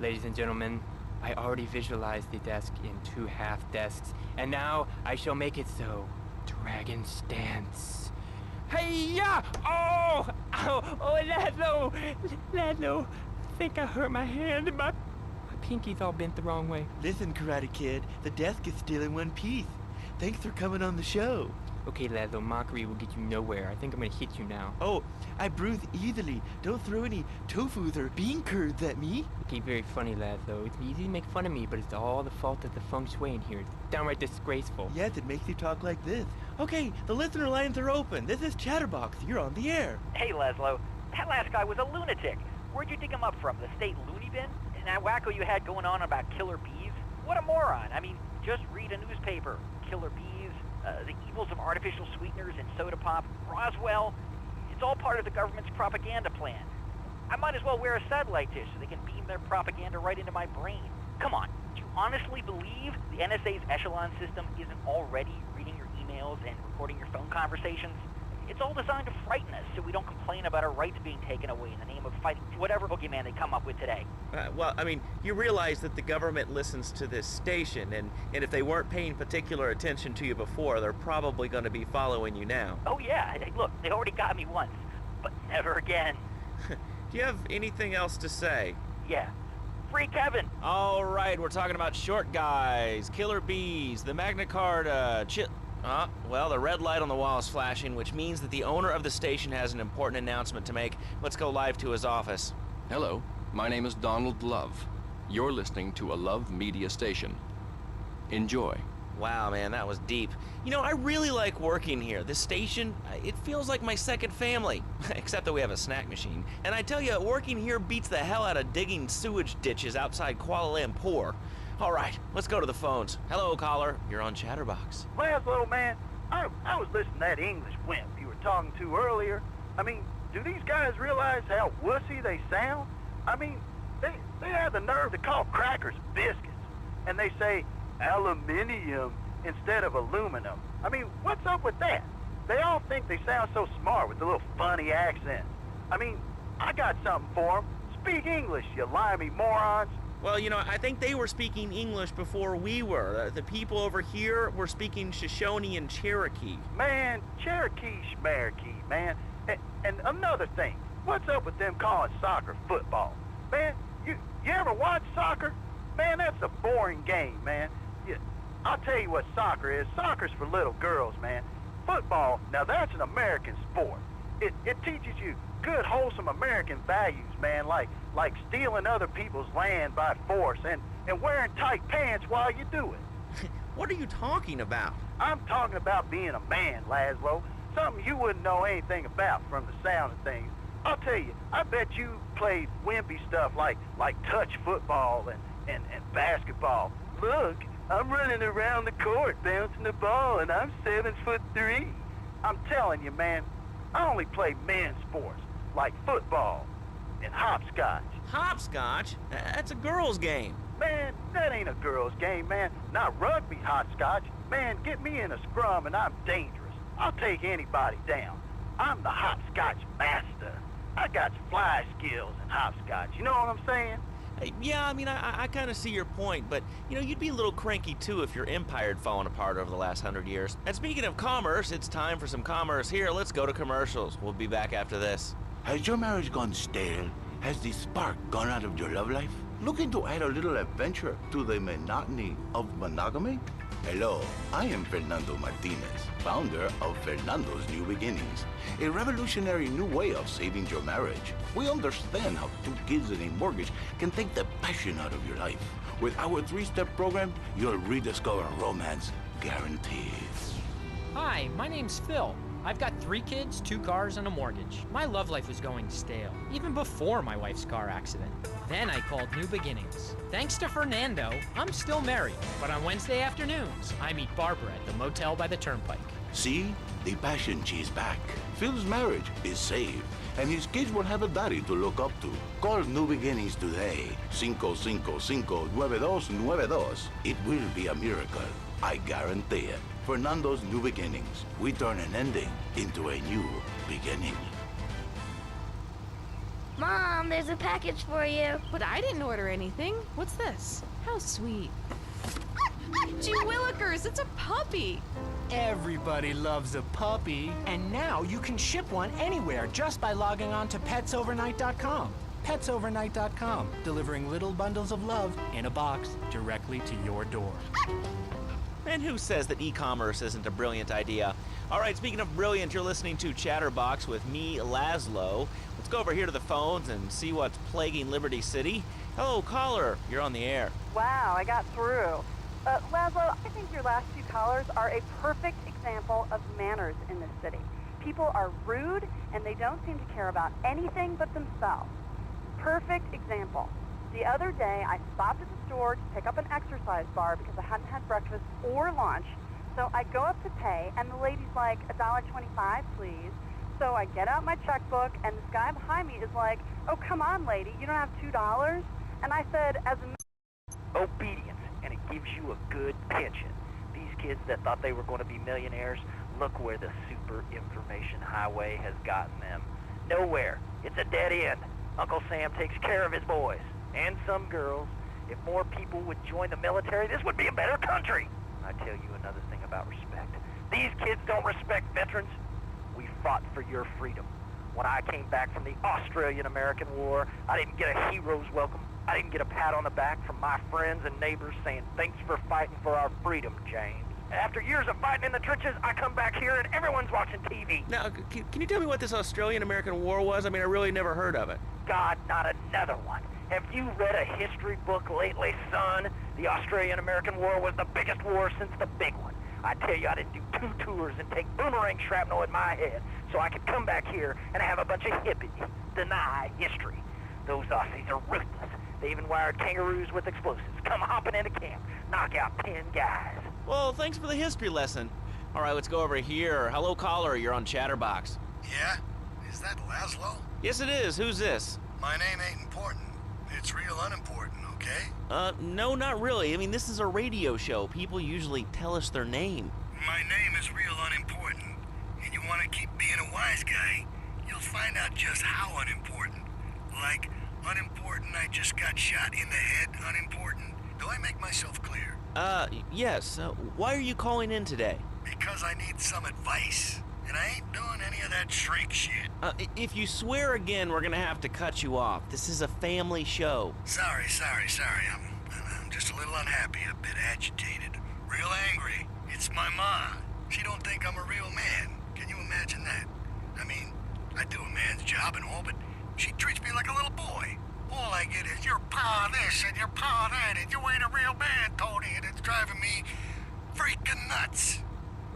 Ladies and gentlemen, I already visualized the desk in 2 half desks, and now I shall make it so. Dragon stance. Hey-ya! Oh! Ow! Oh, Laszlo! Laszlo! I think I hurt my hand and my pinky's all bent the wrong way. Listen, Karate Kid, the desk is still in one piece. Thanks for coming on the show. Okay, Laszlo, mockery will get you nowhere. I think I'm gonna hit you now. Oh, I bruise easily. Don't throw any tofus or bean curds at me. Okay, very funny, Laszlo. It's easy to make fun of me, but it's all the fault of the feng shui in here. It's downright disgraceful. Yes, it makes you talk like this. Okay, the listener lines are open. This is Chatterbox. You're on the air. Hey, Laszlo. That last guy was a lunatic. Where'd you dig him up from? The state loony bin? And that wacko you had going on about killer bees? What a moron. I mean, just read a newspaper. Killer bees, the evils of artificial sweeteners and soda pop, Roswell. It's all part of the government's propaganda plan. I might as well wear a satellite dish so they can beam their propaganda right into my brain. Come on, do you honestly believe the NSA's echelon system isn't already reading your emails and recording your phone conversations? It's all designed to frighten us so we don't complain about our rights being taken away in the name of fighting whatever boogeyman they come up with today. Well, I mean, you realize that the government listens to this station, and if they weren't paying particular attention to you before, they're probably going to be following you now. Oh yeah, look, they already got me once, but never again. Do you have anything else to say? Yeah. Free Kevin! All right, we're talking about short guys, killer bees, the Magna Carta, well, the red light on the wall is flashing, which means that the owner of the station has an important announcement to make. Let's go live to his office. Hello, my name is Donald Love. You're listening to a Love Media station. Enjoy Wow, man, that was deep. You know, I really like working here. This station, it feels like my second family, except that we have a snack machine. And I tell you, working here beats the hell out of digging sewage ditches outside Kuala Lumpur. All right, let's go to the phones. Hello, caller. You're on Chatterbox. Laszlo, man, I was listening to that English wimp you were talking to earlier. I mean, do these guys realize how wussy they sound? I mean, they have the nerve to call crackers biscuits, and they say aluminium instead of aluminum. I mean, what's up with that? They all think they sound so smart with the little funny accents. I mean, I got something for them. Speak English, you limey morons. Well, you know, I think they were speaking English before we were. The people over here were speaking Shoshone and Cherokee. Man, Cherokee schmarokee, man. And another thing, what's up with them calling soccer football? Man, you ever watch soccer? Man, that's a boring game, man. I'll tell you what soccer is. Soccer's for little girls, man. Football, now that's an American sport. It teaches you good, wholesome American values, man, like stealing other people's land by force and wearing tight pants while you do it. What are you talking about? I'm talking about being a man, Laszlo. Something you wouldn't know anything about from the sound of things. I'll tell you, I bet you played wimpy stuff like touch football and basketball. Look, I'm running around the court bouncing the ball, and I'm 7'3". I'm telling you, man, I only play men's sports like football and hopscotch. Hopscotch? That's a girl's game. Man, that ain't a girl's game, man. Not rugby hopscotch. Man, get me in a scrum and I'm dangerous. I'll take anybody down. I'm the hopscotch master. I got fly skills in hopscotch. You know what I'm saying? Yeah, I mean, I kind of see your point, but, you know, you'd be a little cranky, too, if your empire had fallen apart over the last 100 years. And speaking of commerce, it's time for some commerce here. Let's go to commercials. We'll be back after this. Has your marriage gone stale? Has the spark gone out of your love life? Looking to add a little adventure to the monotony of monogamy? Hello, I am Fernando Martinez, founder of Fernando's New Beginnings, a revolutionary new way of saving your marriage. We understand how 2 kids and a mortgage can take the passion out of your life. With our 3-step program, you'll rediscover romance guaranteed. Hi, my name's Phil. I've got 3 kids, 2 cars, and a mortgage. My love life was going stale, even before my wife's car accident. Then I called New Beginnings. Thanks to Fernando, I'm still married. But on Wednesday afternoons, I meet Barbara at the motel by the turnpike. See? The passion she's back. Phil's marriage is saved, and his kids will have a daddy to look up to. Call New Beginnings today. 555-9292. It will be a miracle. I guarantee it. Fernando's New Beginnings. We turn an ending into a new beginning. Mom, there's a package for you. But I didn't order anything. What's this? How sweet. Gee willikers, it's a puppy. Everybody loves a puppy. And now you can ship one anywhere just by logging on to petsovernight.com. Petsovernight.com, delivering little bundles of love in a box directly to your door. And who says that e-commerce isn't a brilliant idea? All right, speaking of brilliant, you're listening to Chatterbox with me, Laszlo. Let's go over here to the phones and see what's plaguing Liberty City. Hello, caller. You're on the air. Wow, I got through. Laszlo, I think your last 2 callers are a perfect example of manners in this city. People are rude, and they don't seem to care about anything but themselves. Perfect example. The other day, I stopped at the store to pick up an exercise bar because I hadn't had breakfast or lunch. So I go up to pay, and the lady's like, $1.25, please. So I get out my checkbook, and this guy behind me is like, oh, come on, lady, you don't have $2? And I said, as a... Obedience, and it gives you a good pension. These kids that thought they were going to be millionaires, look where the super information highway has gotten them. Nowhere. It's a dead end. Uncle Sam takes care of his boys. And some girls. If more people would join the military, this would be a better country. I tell you another thing about respect. These kids don't respect veterans. We fought for your freedom. When I came back from the Australian-American War, I didn't get a hero's welcome. I didn't get a pat on the back from my friends and neighbors saying, thanks for fighting for our freedom, James. After years of fighting in the trenches, I come back here and everyone's watching TV. Now, can you tell me what this Australian-American War was? I mean, I really never heard of it. God, not another one. Have you read a history book lately, son? The Australian-American War was the biggest war since the big one. I tell you, I didn't do 2 tours and take boomerang shrapnel in my head so I could come back here and have a bunch of hippies deny history. Those Aussies are ruthless. They even wired kangaroos with explosives. Come hopping into camp, knock out 10 guys. Well, thanks for the history lesson. All right, let's go over here. Hello, caller. You're on Chatterbox. Yeah? Is that Laszlo? Yes, it is. Who's this? My name ain't important. It's real unimportant, okay? No, not really. I mean, this is a radio show. People usually tell us their name. My name is real unimportant. And you want to keep being a wise guy, you'll find out just how unimportant. Like, unimportant, I just got shot in the head, unimportant. Do I make myself clear? Yes. Why are you calling in today? Because I need some advice. And I ain't doing any of that shrink shit. If you swear again, we're gonna have to cut you off. This is a family show. Sorry. I'm just a little unhappy, a bit agitated, real angry. It's my ma. She don't think I'm a real man. Can you imagine that? I mean, I do a man's job and all, but she treats me like a little boy. All I get is, your pa this and your pa that, and you ain't a real man, Tony, and it's driving me freaking nuts.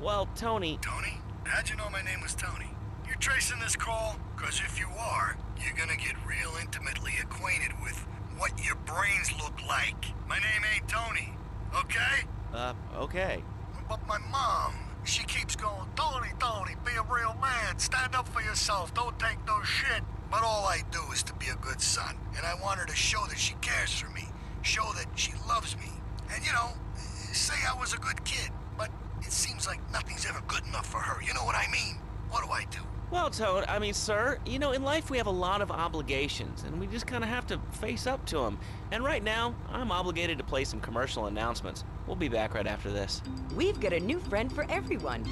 Well, Tony... Tony? How'd you know my name was Tony? You tracing this call? Because if you are, you're gonna get real intimately acquainted with what your brains look like. My name ain't Tony, okay? Okay. But my mom, she keeps going, Tony, be a real man. Stand up for yourself. Don't take no shit. But all I do is to be a good son. And I want her to show that she cares for me. Show that she loves me. And, you know, say I was a good kid. But it seems like nothing's ever good enough for her. You know what I mean? What do I do? Well, Toad, I mean, sir, you know, in life we have a lot of obligations, and we just kind of have to face up to them. And right now, I'm obligated to play some commercial announcements. We'll be back right after this. We've got a new friend for everyone.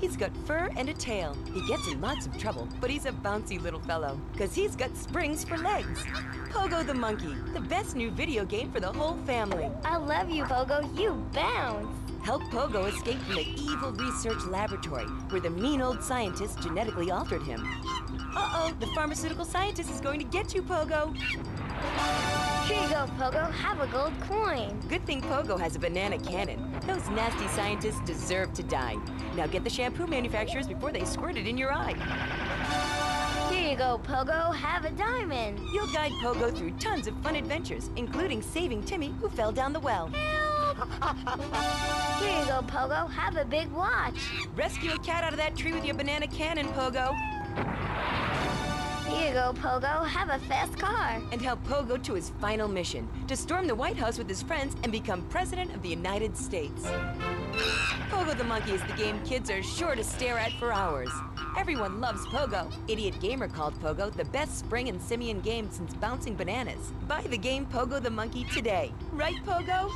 He's got fur and a tail. He gets in lots of trouble, but he's a bouncy little fellow, because he's got springs for legs. Pogo the Monkey, the best new video game for the whole family. I love you, Pogo. You bounce. Help Pogo escape from the evil research laboratory where the mean old scientist genetically altered him. Uh-oh, the pharmaceutical scientist is going to get you, Pogo. Here you go, Pogo. Have a gold coin. Good thing Pogo has a banana cannon. Those nasty scientists deserve to die. Now get the shampoo manufacturers before they squirt it in your eye. Here you go, Pogo. Have a diamond. You'll guide Pogo through tons of fun adventures, including saving Timmy, who fell down the well. Here you go, Pogo. Have a big watch. Rescue a cat out of that tree with your banana cannon, Pogo. Here you go, Pogo. Have a fast car. And help Pogo to his final mission, to storm the White House with his friends and become President of the United States. Pogo the Monkey is the game kids are sure to stare at for hours. Everyone loves Pogo. Idiot Gamer called Pogo the best spring and simian game since bouncing bananas. Buy the game Pogo the Monkey today. Right, Pogo?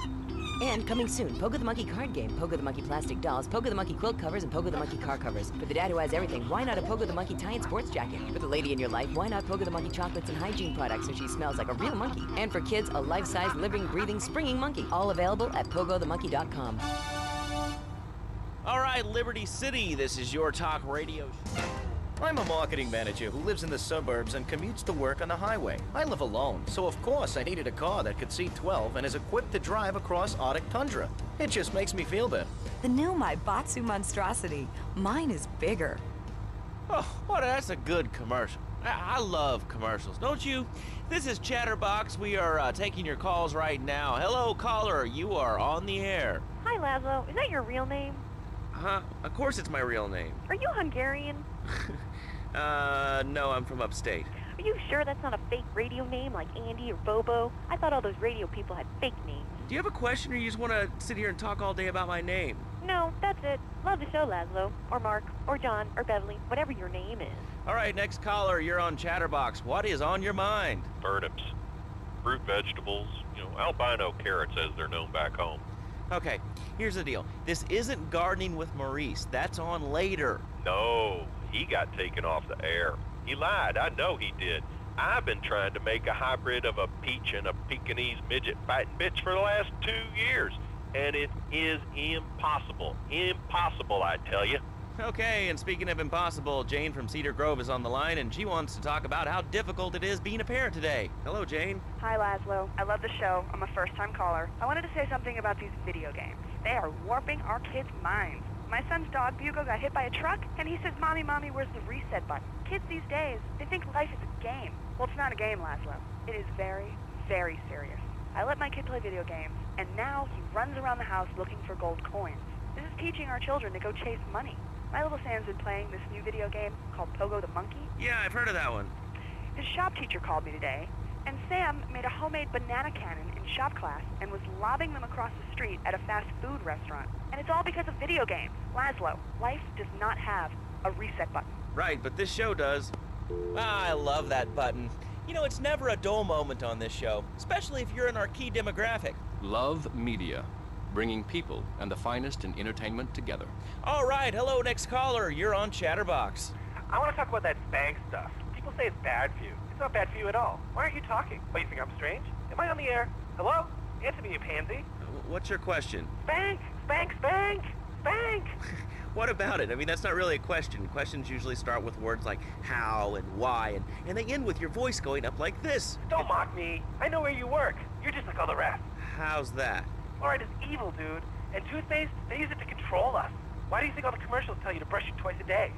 And coming soon, Pogo the Monkey card game, Pogo the Monkey plastic dolls, Pogo the Monkey quilt covers, and Pogo the Monkey car covers. For the dad who has everything, why not a Pogo the Monkey tie-in sports jacket? For the lady in your life, why not Pogo the Monkey chocolates and hygiene products so she smells like a real monkey? And for kids, a life-size, living, breathing, springing monkey. All available at pogothemonkey.com. All right, Liberty City, this is your talk radio show. I'm a marketing manager who lives in the suburbs and commutes to work on the highway. I live alone, so of course I needed a car that could seat 12 and is equipped to drive across Arctic tundra. It just makes me feel better. The new Batsu monstrosity. Mine is bigger. Oh, well, that's a good commercial. I love commercials, don't you? This is Chatterbox. We are taking your calls right now. Hello, caller. You are on the air. Hi, Laszlo. Is that your real name? Of course it's my real name. Are you Hungarian? No, I'm from upstate. Are you sure that's not a fake radio name like Andy or Bobo? I thought all those radio people had fake names. Do you have a question or you just want to sit here and talk all day about my name? No, that's it. Love the show, Laszlo. Or Mark. Or John. Or Beverly. Whatever your name is. All right, next caller, you're on Chatterbox. What is on your mind? Turnips, fruit vegetables, albino carrots as they're known back home. Okay, here's the deal. This isn't Gardening with Maurice. That's on later. No, he got taken off the air. He lied. I know he did. I've been trying to make a hybrid of a peach and a Pekingese midget fighting bitch for the last 2 years, and it is impossible. Impossible, I tell you. Okay, and speaking of impossible, Jane from Cedar Grove is on the line, and she wants to talk about how difficult it is being a parent today. Hello, Jane. Hi, Laszlo. I love the show. I'm a first-time caller. I wanted to say something about these video games. They are warping our kids' minds. My son's dog, Bugo, got hit by a truck, and he says, Mommy, Mommy, where's the reset button? Kids these days, they think life is a game. Well, it's not a game, Laszlo. It is very, very serious. I let my kid play video games, and now he runs around the house looking for gold coins. This is teaching our children to go chase money. My little Sam's been playing this new video game called Pogo the Monkey. Yeah, I've heard of that one. His shop teacher called me today, and Sam made a homemade banana cannon in shop class and was lobbing them across the street at a fast food restaurant. And it's all because of video games. Laszlo, life does not have a reset button. Right, but this show does. I love that button. You know, it's never a dull moment on this show, especially if you're in our key demographic. Love Media, bringing people and the finest in entertainment together. All right, hello, next caller. You're on Chatterbox. I want to talk about that spank stuff. People say it's bad for you. It's not bad for you at all. Why aren't you talking? Oh, you think I'm strange? Am I on the air? Hello? Answer me, you pansy. What's your question? Spank! Spank! Spank! Spank! What about it? I mean, that's not really a question. Questions usually start with words like how and why, and they end with your voice going up like this. Don't mock me. I know where you work. You're just like all the rest. How's that? Fluoride is evil, dude. And toothpaste, they use it to control us. Why do you think all the commercials tell you to brush it twice a day?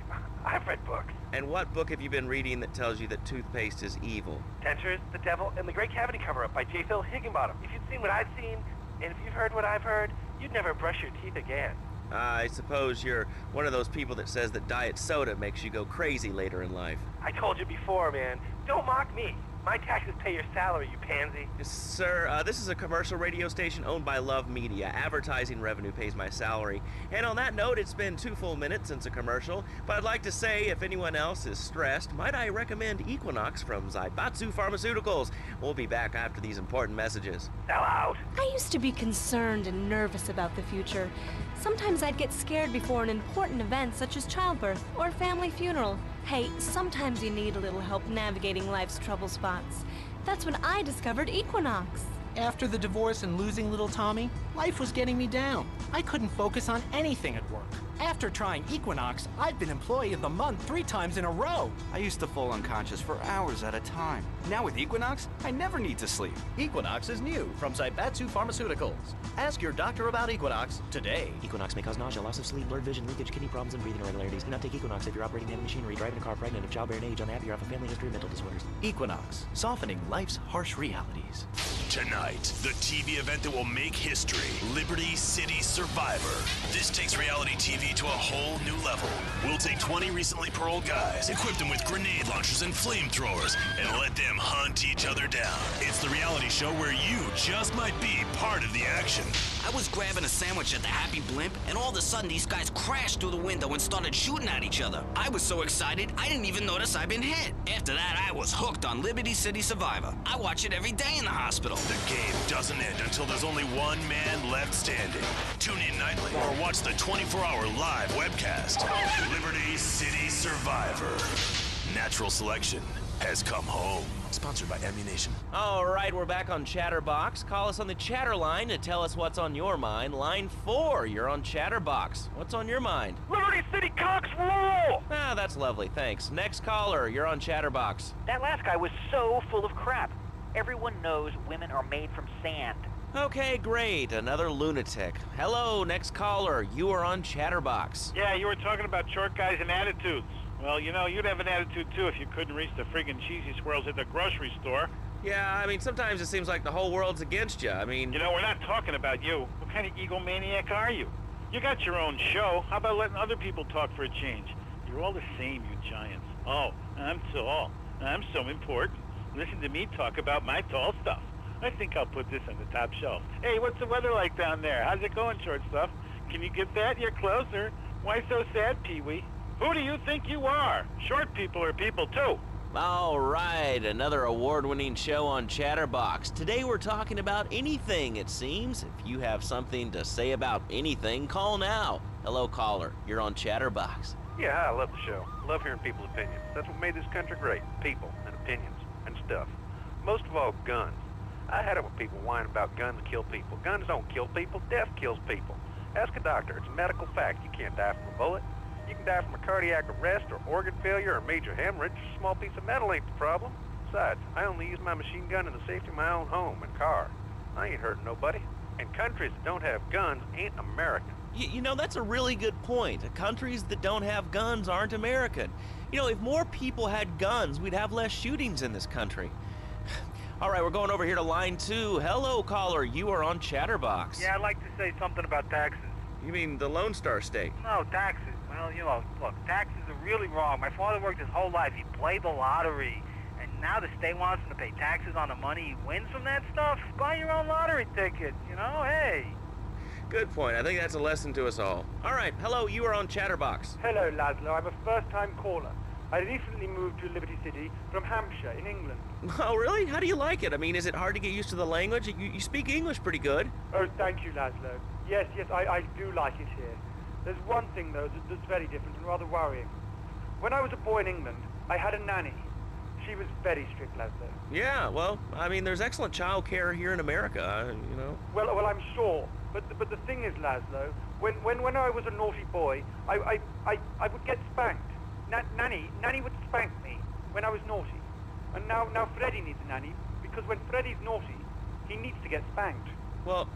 I've read books. And what book have you been reading that tells you that toothpaste is evil? Dentures, the Devil, and the Great Cavity Cover-Up by J. Phil Higginbottom. If you'd seen what I've seen, and if you've heard what I've heard, you'd never brush your teeth again. I suppose you're one of those people that says that diet soda makes you go crazy later in life. I told you before, man. Don't mock me. My taxes pay your salary, you pansy. Sir, this is a commercial radio station owned by Love Media. Advertising revenue pays my salary. And on that note, it's been 2 full minutes since a commercial, but I'd like to say if anyone else is stressed, might I recommend Equinox from Zaibatsu Pharmaceuticals. We'll be back after these important messages. Sell out. I used to be concerned and nervous about the future. Sometimes I'd get scared before an important event such as childbirth or a family funeral. Hey, sometimes you need a little help navigating life's trouble spots. That's when I discovered Equinox. After the divorce and losing little Tommy, life was getting me down. I couldn't focus on anything at work. After trying Equinox, I've been Employee of the Month 3 times in a row. I used to fall unconscious for hours at a time. Now with Equinox, I never need to sleep. Equinox is new from Zaibatsu Pharmaceuticals. Ask your doctor about Equinox today. Equinox may cause nausea, loss of sleep, blurred vision, leakage, kidney problems, and breathing irregularities. Do not take Equinox if you're operating heavy machinery, driving a car, pregnant, of childbearing age, unhappy, or have a family history of mental disorders. Equinox, softening life's harsh realities. Tonight, the TV event that will make history, Liberty City Survivor. This takes reality TV to a whole new level. We'll take 20 recently paroled guys, equip them with grenade launchers and flamethrowers, and let them hunt each other down. It's the reality show where you just might be part of the action. I was grabbing a sandwich at the Happy Blimp, and all of a sudden these guys crashed through the window and started shooting at each other. I was so excited, I didn't even notice I'd been hit. After that, I was hooked on Liberty City Survivor. I watch it every day in the hospital. The game doesn't end until there's only one man left standing. Tune in nightly or watch the 24-hour live webcast. Liberty City Survivor. Natural selection has come home. Sponsored by Ammunition. All right, we're back on Chatterbox. Call us on the chatter line to tell us what's on your mind. Line 4, you're on Chatterbox. What's on your mind? Liberty City Cox rule! Ah, that's lovely, thanks. Next caller, you're on Chatterbox. That last guy was so full of crap. Everyone knows women are made from sand. Okay, great. Another lunatic. Hello, next caller. You are on Chatterbox. Yeah, you were talking about short guys and attitudes. Well, you know, you'd have an attitude too if you couldn't reach the friggin' cheesy squirrels at the grocery store. Yeah, I mean, sometimes it seems like the whole world's against you. I mean... You know, we're not talking about you. What kind of egomaniac are you? You got your own show. How about letting other people talk for a change? You're all the same, you giants. Oh, I'm tall. I'm so important. Listen to me talk about my tall stuff. I think I'll put this on the top shelf. Hey, what's the weather like down there? How's it going, short stuff? Can you get that? You're closer. Why so sad, Pee-wee? Who do you think you are? Short people are people, too. All right, another award-winning show on Chatterbox. Today we're talking about anything, it seems. If you have something to say about anything, call now. Hello, caller. You're on Chatterbox. Yeah, I love the show. Love hearing people's opinions. That's what made this country great. People and opinions and stuff. Most of all, guns. I had it with people whining about guns kill people. Guns don't kill people. Death kills people. Ask a doctor. It's a medical fact. You can't die from a bullet. You can die from a cardiac arrest or organ failure or major hemorrhage. A small piece of metal ain't the problem. Besides, I only use my machine gun in the safety of my own home and car. I ain't hurting nobody. And countries that don't have guns ain't American. You know, that's a really good point. Countries that don't have guns aren't American. You know, if more people had guns, we'd have less shootings in this country. All right, we're going over here to line 2. Hello, caller. You are on Chatterbox. Yeah, I'd like to say something about taxes. You mean the Lone Star State? No, taxes. Well, you know, look, taxes are really wrong. My father worked his whole life. He played the lottery. And now the state wants him to pay taxes on the money he wins from that stuff? Buy your own lottery ticket, you know? Hey. Good point. I think that's a lesson to us all. All right, hello. You are on Chatterbox. Hello, Laszlo. I'm a first-time caller. I recently moved to Liberty City from Hampshire in England. Oh, really? How do you like it? I mean, is it hard to get used to the language? You speak English pretty good. Oh, thank you, Laszlo. Yes, I do like it here. There's one thing, though, that's very different and rather worrying. When I was a boy in England, I had a nanny. She was very strict, Laszlo. Yeah, well, I mean, there's excellent child care here in America, you know. Well, I'm sure. But the thing is, Laszlo, when I was a naughty boy, I would get spanked. Nanny would spank me when I was naughty. And now Freddie needs a nanny, because when Freddie's naughty, he needs to get spanked. Well,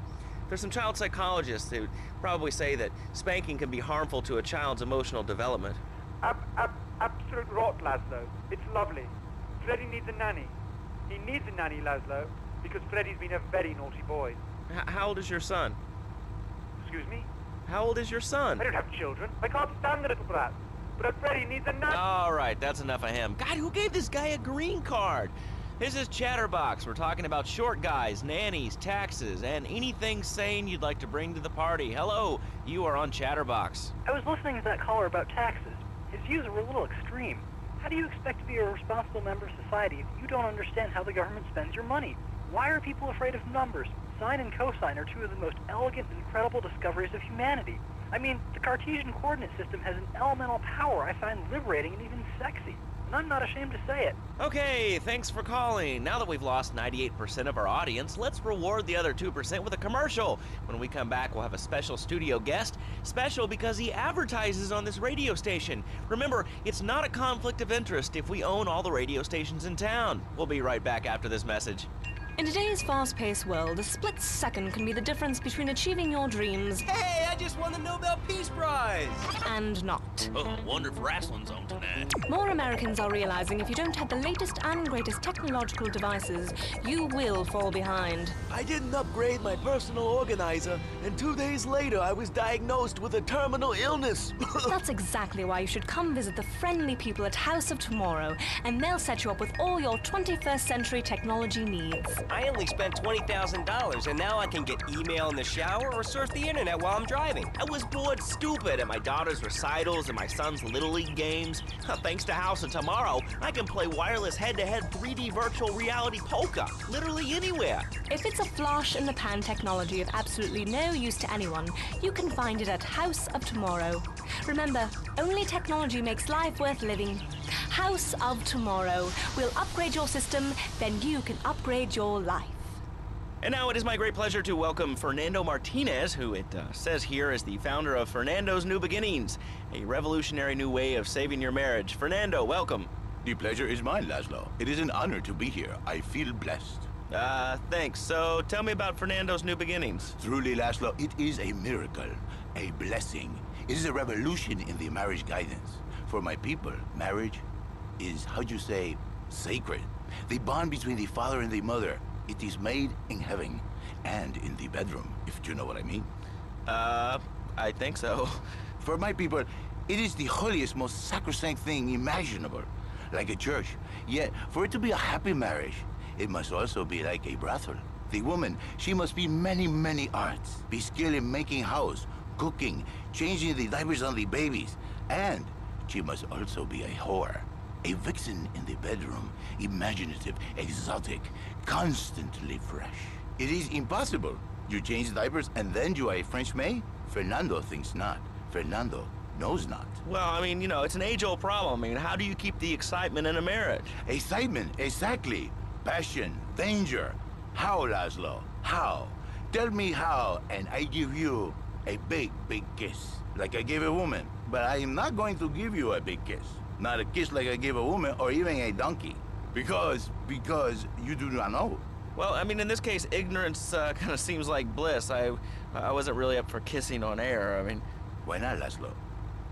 there's some child psychologists who probably say that spanking can be harmful to a child's emotional development. Absolute rot, Laszlo. It's lovely. Freddie needs a nanny. He needs a nanny, Laszlo, because Freddie's been a very naughty boy. How old is your son? Excuse me? How old is your son? I don't have children. I can't stand the little brat. But Freddie needs a nanny. All right, that's enough of him. God, who gave this guy a green card? This is Chatterbox. We're talking about short guys, nannies, taxes, and anything sane you'd like to bring to the party. Hello, you are on Chatterbox. I was listening to that caller about taxes. His views were a little extreme. How do you expect to be a responsible member of society if you don't understand how the government spends your money? Why are people afraid of numbers? Sine and cosine are two of the most elegant and incredible discoveries of humanity. I mean, the Cartesian coordinate system has an elemental power I find liberating and even sexy. And I'm not ashamed to say it. Okay, thanks for calling. Now that we've lost 98% of our audience, let's reward the other 2% with a commercial. When we come back, we'll have a special studio guest. Special because he advertises on this radio station. Remember, it's not a conflict of interest if we own all the radio stations in town. We'll be right back after this message. In today's fast-paced world, a split second can be the difference between achieving your dreams... Hey, I just won the Nobel Peace Prize! ...and not. Oh, wonder if wrestling's on tonight. More Americans are realizing if you don't have the latest and greatest technological devices, you will fall behind. I didn't upgrade my personal organizer, and 2 days later I was diagnosed with a terminal illness. That's exactly why you should come visit the friendly people at House of Tomorrow, and they'll set you up with all your 21st century technology needs. I only spent $20,000, and now I can get email in the shower or surf the internet while I'm driving. I was bored stupid at my daughter's recitals and my son's Little League games. Thanks to House of Tomorrow, I can play wireless head-to-head 3D virtual reality poker, literally anywhere. If it's a flash-in-the-pan technology of absolutely no use to anyone, you can find it at House of Tomorrow. Remember, only technology makes life worth living. House of Tomorrow. We'll upgrade your system, then you can upgrade your life. And now it is my great pleasure to welcome Fernando Martinez, who it says here is the founder of Fernando's New Beginnings, a revolutionary new way of saving your marriage. Fernando, welcome. The pleasure is mine, Laszlo. It is an honor to be here. I feel blessed. Thanks. So tell me about Fernando's New Beginnings. Truly, Laszlo, it is a miracle, a blessing. It is a revolution in the marriage guidance. For my people, marriage is, how'd you say, sacred. The bond between the father and the mother. It is made in heaven and in the bedroom, if you know what I mean. I think so. For my people, it is the holiest, most sacrosanct thing imaginable, like a church. Yet, for it to be a happy marriage, it must also be like a brothel. The woman, she must be many, many arts, be skilled in making house, cooking, changing the diapers on the babies, and she must also be a whore. A vixen in the bedroom, imaginative, exotic, constantly fresh. It is impossible. You change diapers and then you are a French maid? Fernando thinks not. Fernando knows not. Well, I mean, you know, it's an age-old problem. I mean, how do you keep the excitement in a marriage? Excitement, exactly. Passion, danger. How, Laszlo? How? Tell me how, and I give you a big, big kiss, like I gave a woman. but I am not going to give you a big kiss. Not a kiss like I give a woman or even a donkey. Because you do not know. Well, I mean, in this case, ignorance kind of seems like bliss. I wasn't really up for kissing on air. I mean... Why not, Laszlo?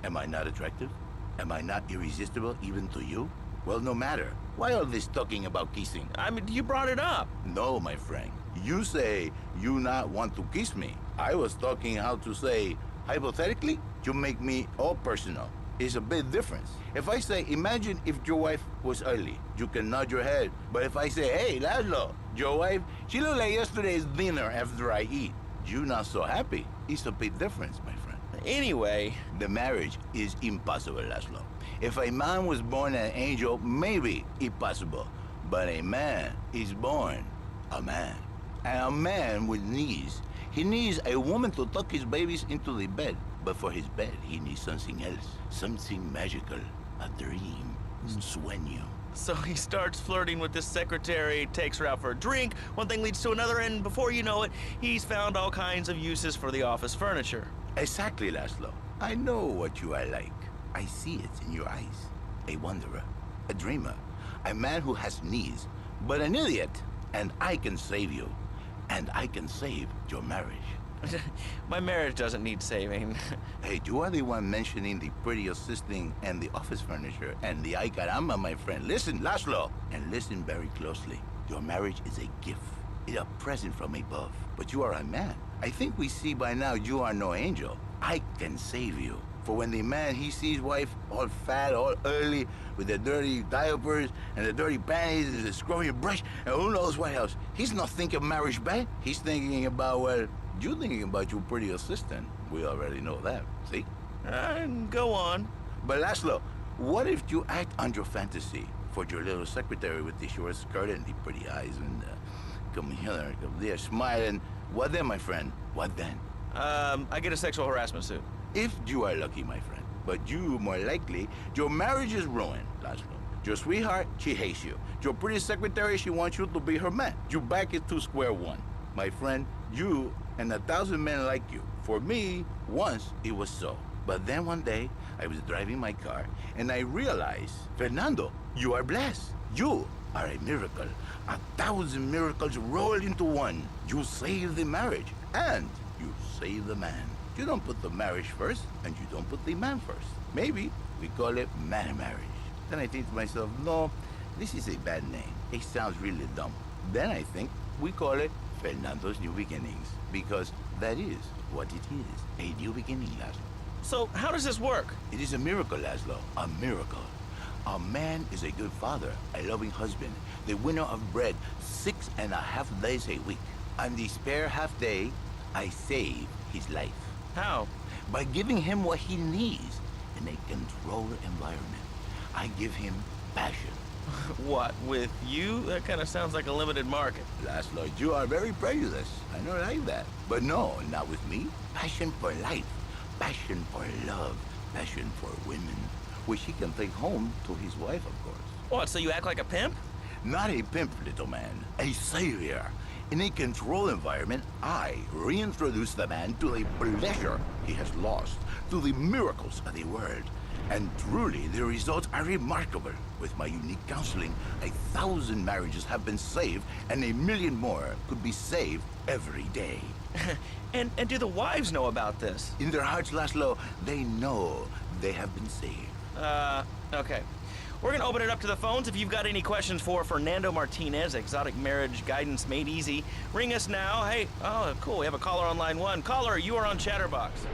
Am I not attractive? Am I not irresistible even to you? Well, no matter. Why all this talking about kissing? I mean, you brought it up. No, my friend. You say you not want to kiss me. I was talking how to say, hypothetically, you make me all personal. It's a big difference. If I say, imagine if your wife was early, you can nod your head. But if I say, hey, Laszlo, your wife, she looked like yesterday's dinner after I eat. You not so happy. It's a big difference, my friend. Anyway, the marriage is impossible, Laszlo. If a man was born an angel, maybe it's possible. But a man is born a man. And a man with needs. He needs a woman to tuck his babies into the bed. But for his bed, he needs something else. Something magical. A dream. Un sueño. So he starts flirting with this secretary, takes her out for a drink, one thing leads to another, and before you know it, he's found all kinds of uses for the office furniture. Exactly, Laszlo. I know what you are like. I see it in your eyes. A wanderer. A dreamer. A man who has needs, but an idiot. And I can save you. And I can save your marriage. My marriage doesn't need saving. Hey, you are the one mentioning the pretty assisting and the office furniture and the ay caramba, my friend. Listen, Laszlo, and listen very closely. Your marriage is a gift. It's a present from above. But you are a man. I think we see by now you are no angel. I can save you. For when the man, he sees wife all fat, all early, with the dirty diapers and the dirty panties and the scrubby brush, and who knows what else, he's not thinking marriage bad. He's thinking about, well, you're thinking about your pretty assistant. We already know that, see? Go on. But Laszlo, what if you act on your fantasy for your little secretary with the short skirt and the pretty eyes and come here, come there, smiling? What then, my friend? What then? I get a sexual harassment suit. If you are lucky, my friend. But you, more likely, your marriage is ruined, Laszlo. Your sweetheart, she hates you. Your pretty secretary, she wants you to be her man. You back it to square one. My friend, you and 1,000 men like you. For me, once it was so. But then one day, I was driving my car, and I realized, Fernando, you are blessed. You are a miracle. 1,000 miracles rolled into one. You saved the marriage, and you saved the man. You don't put the marriage first, and you don't put the man first. Maybe we call it man marriage. Then I think to myself, no, this is a bad name. It sounds really dumb. Then I think we call it Fernando's New Beginnings, because that is what it is, a new beginning, Laszlo. So how does this work? It is a miracle, Laszlo, a miracle. A man is a good father, a loving husband, the winner of bread 6.5 days a week. On the spare half day, I save his life. How? By giving him what he needs in a controlled environment. I give him passion. What, with you? That kind of sounds like a limited market. Laszlo, you are very prejudiced. I don't like that. But no, not with me. Passion for life. Passion for love. Passion for women. Which he can take home to his wife, of course. What, so you act like a pimp? Not a pimp, little man. A savior. In a controlled environment, I reintroduce the man to the pleasure he has lost, to the miracles of the world. And truly, the results are remarkable. With my unique counseling, 1,000 marriages have been saved, and 1 million more could be saved every day. And do the wives know about this? In their hearts, Laszlo, they know they have been saved. Okay. We're going to open it up to the phones. If you've got any questions for Fernando Martinez, Exotic Marriage Guidance Made Easy, ring us now. Hey, oh, cool, we have a caller on line 1. Caller, you are on Chatterbox.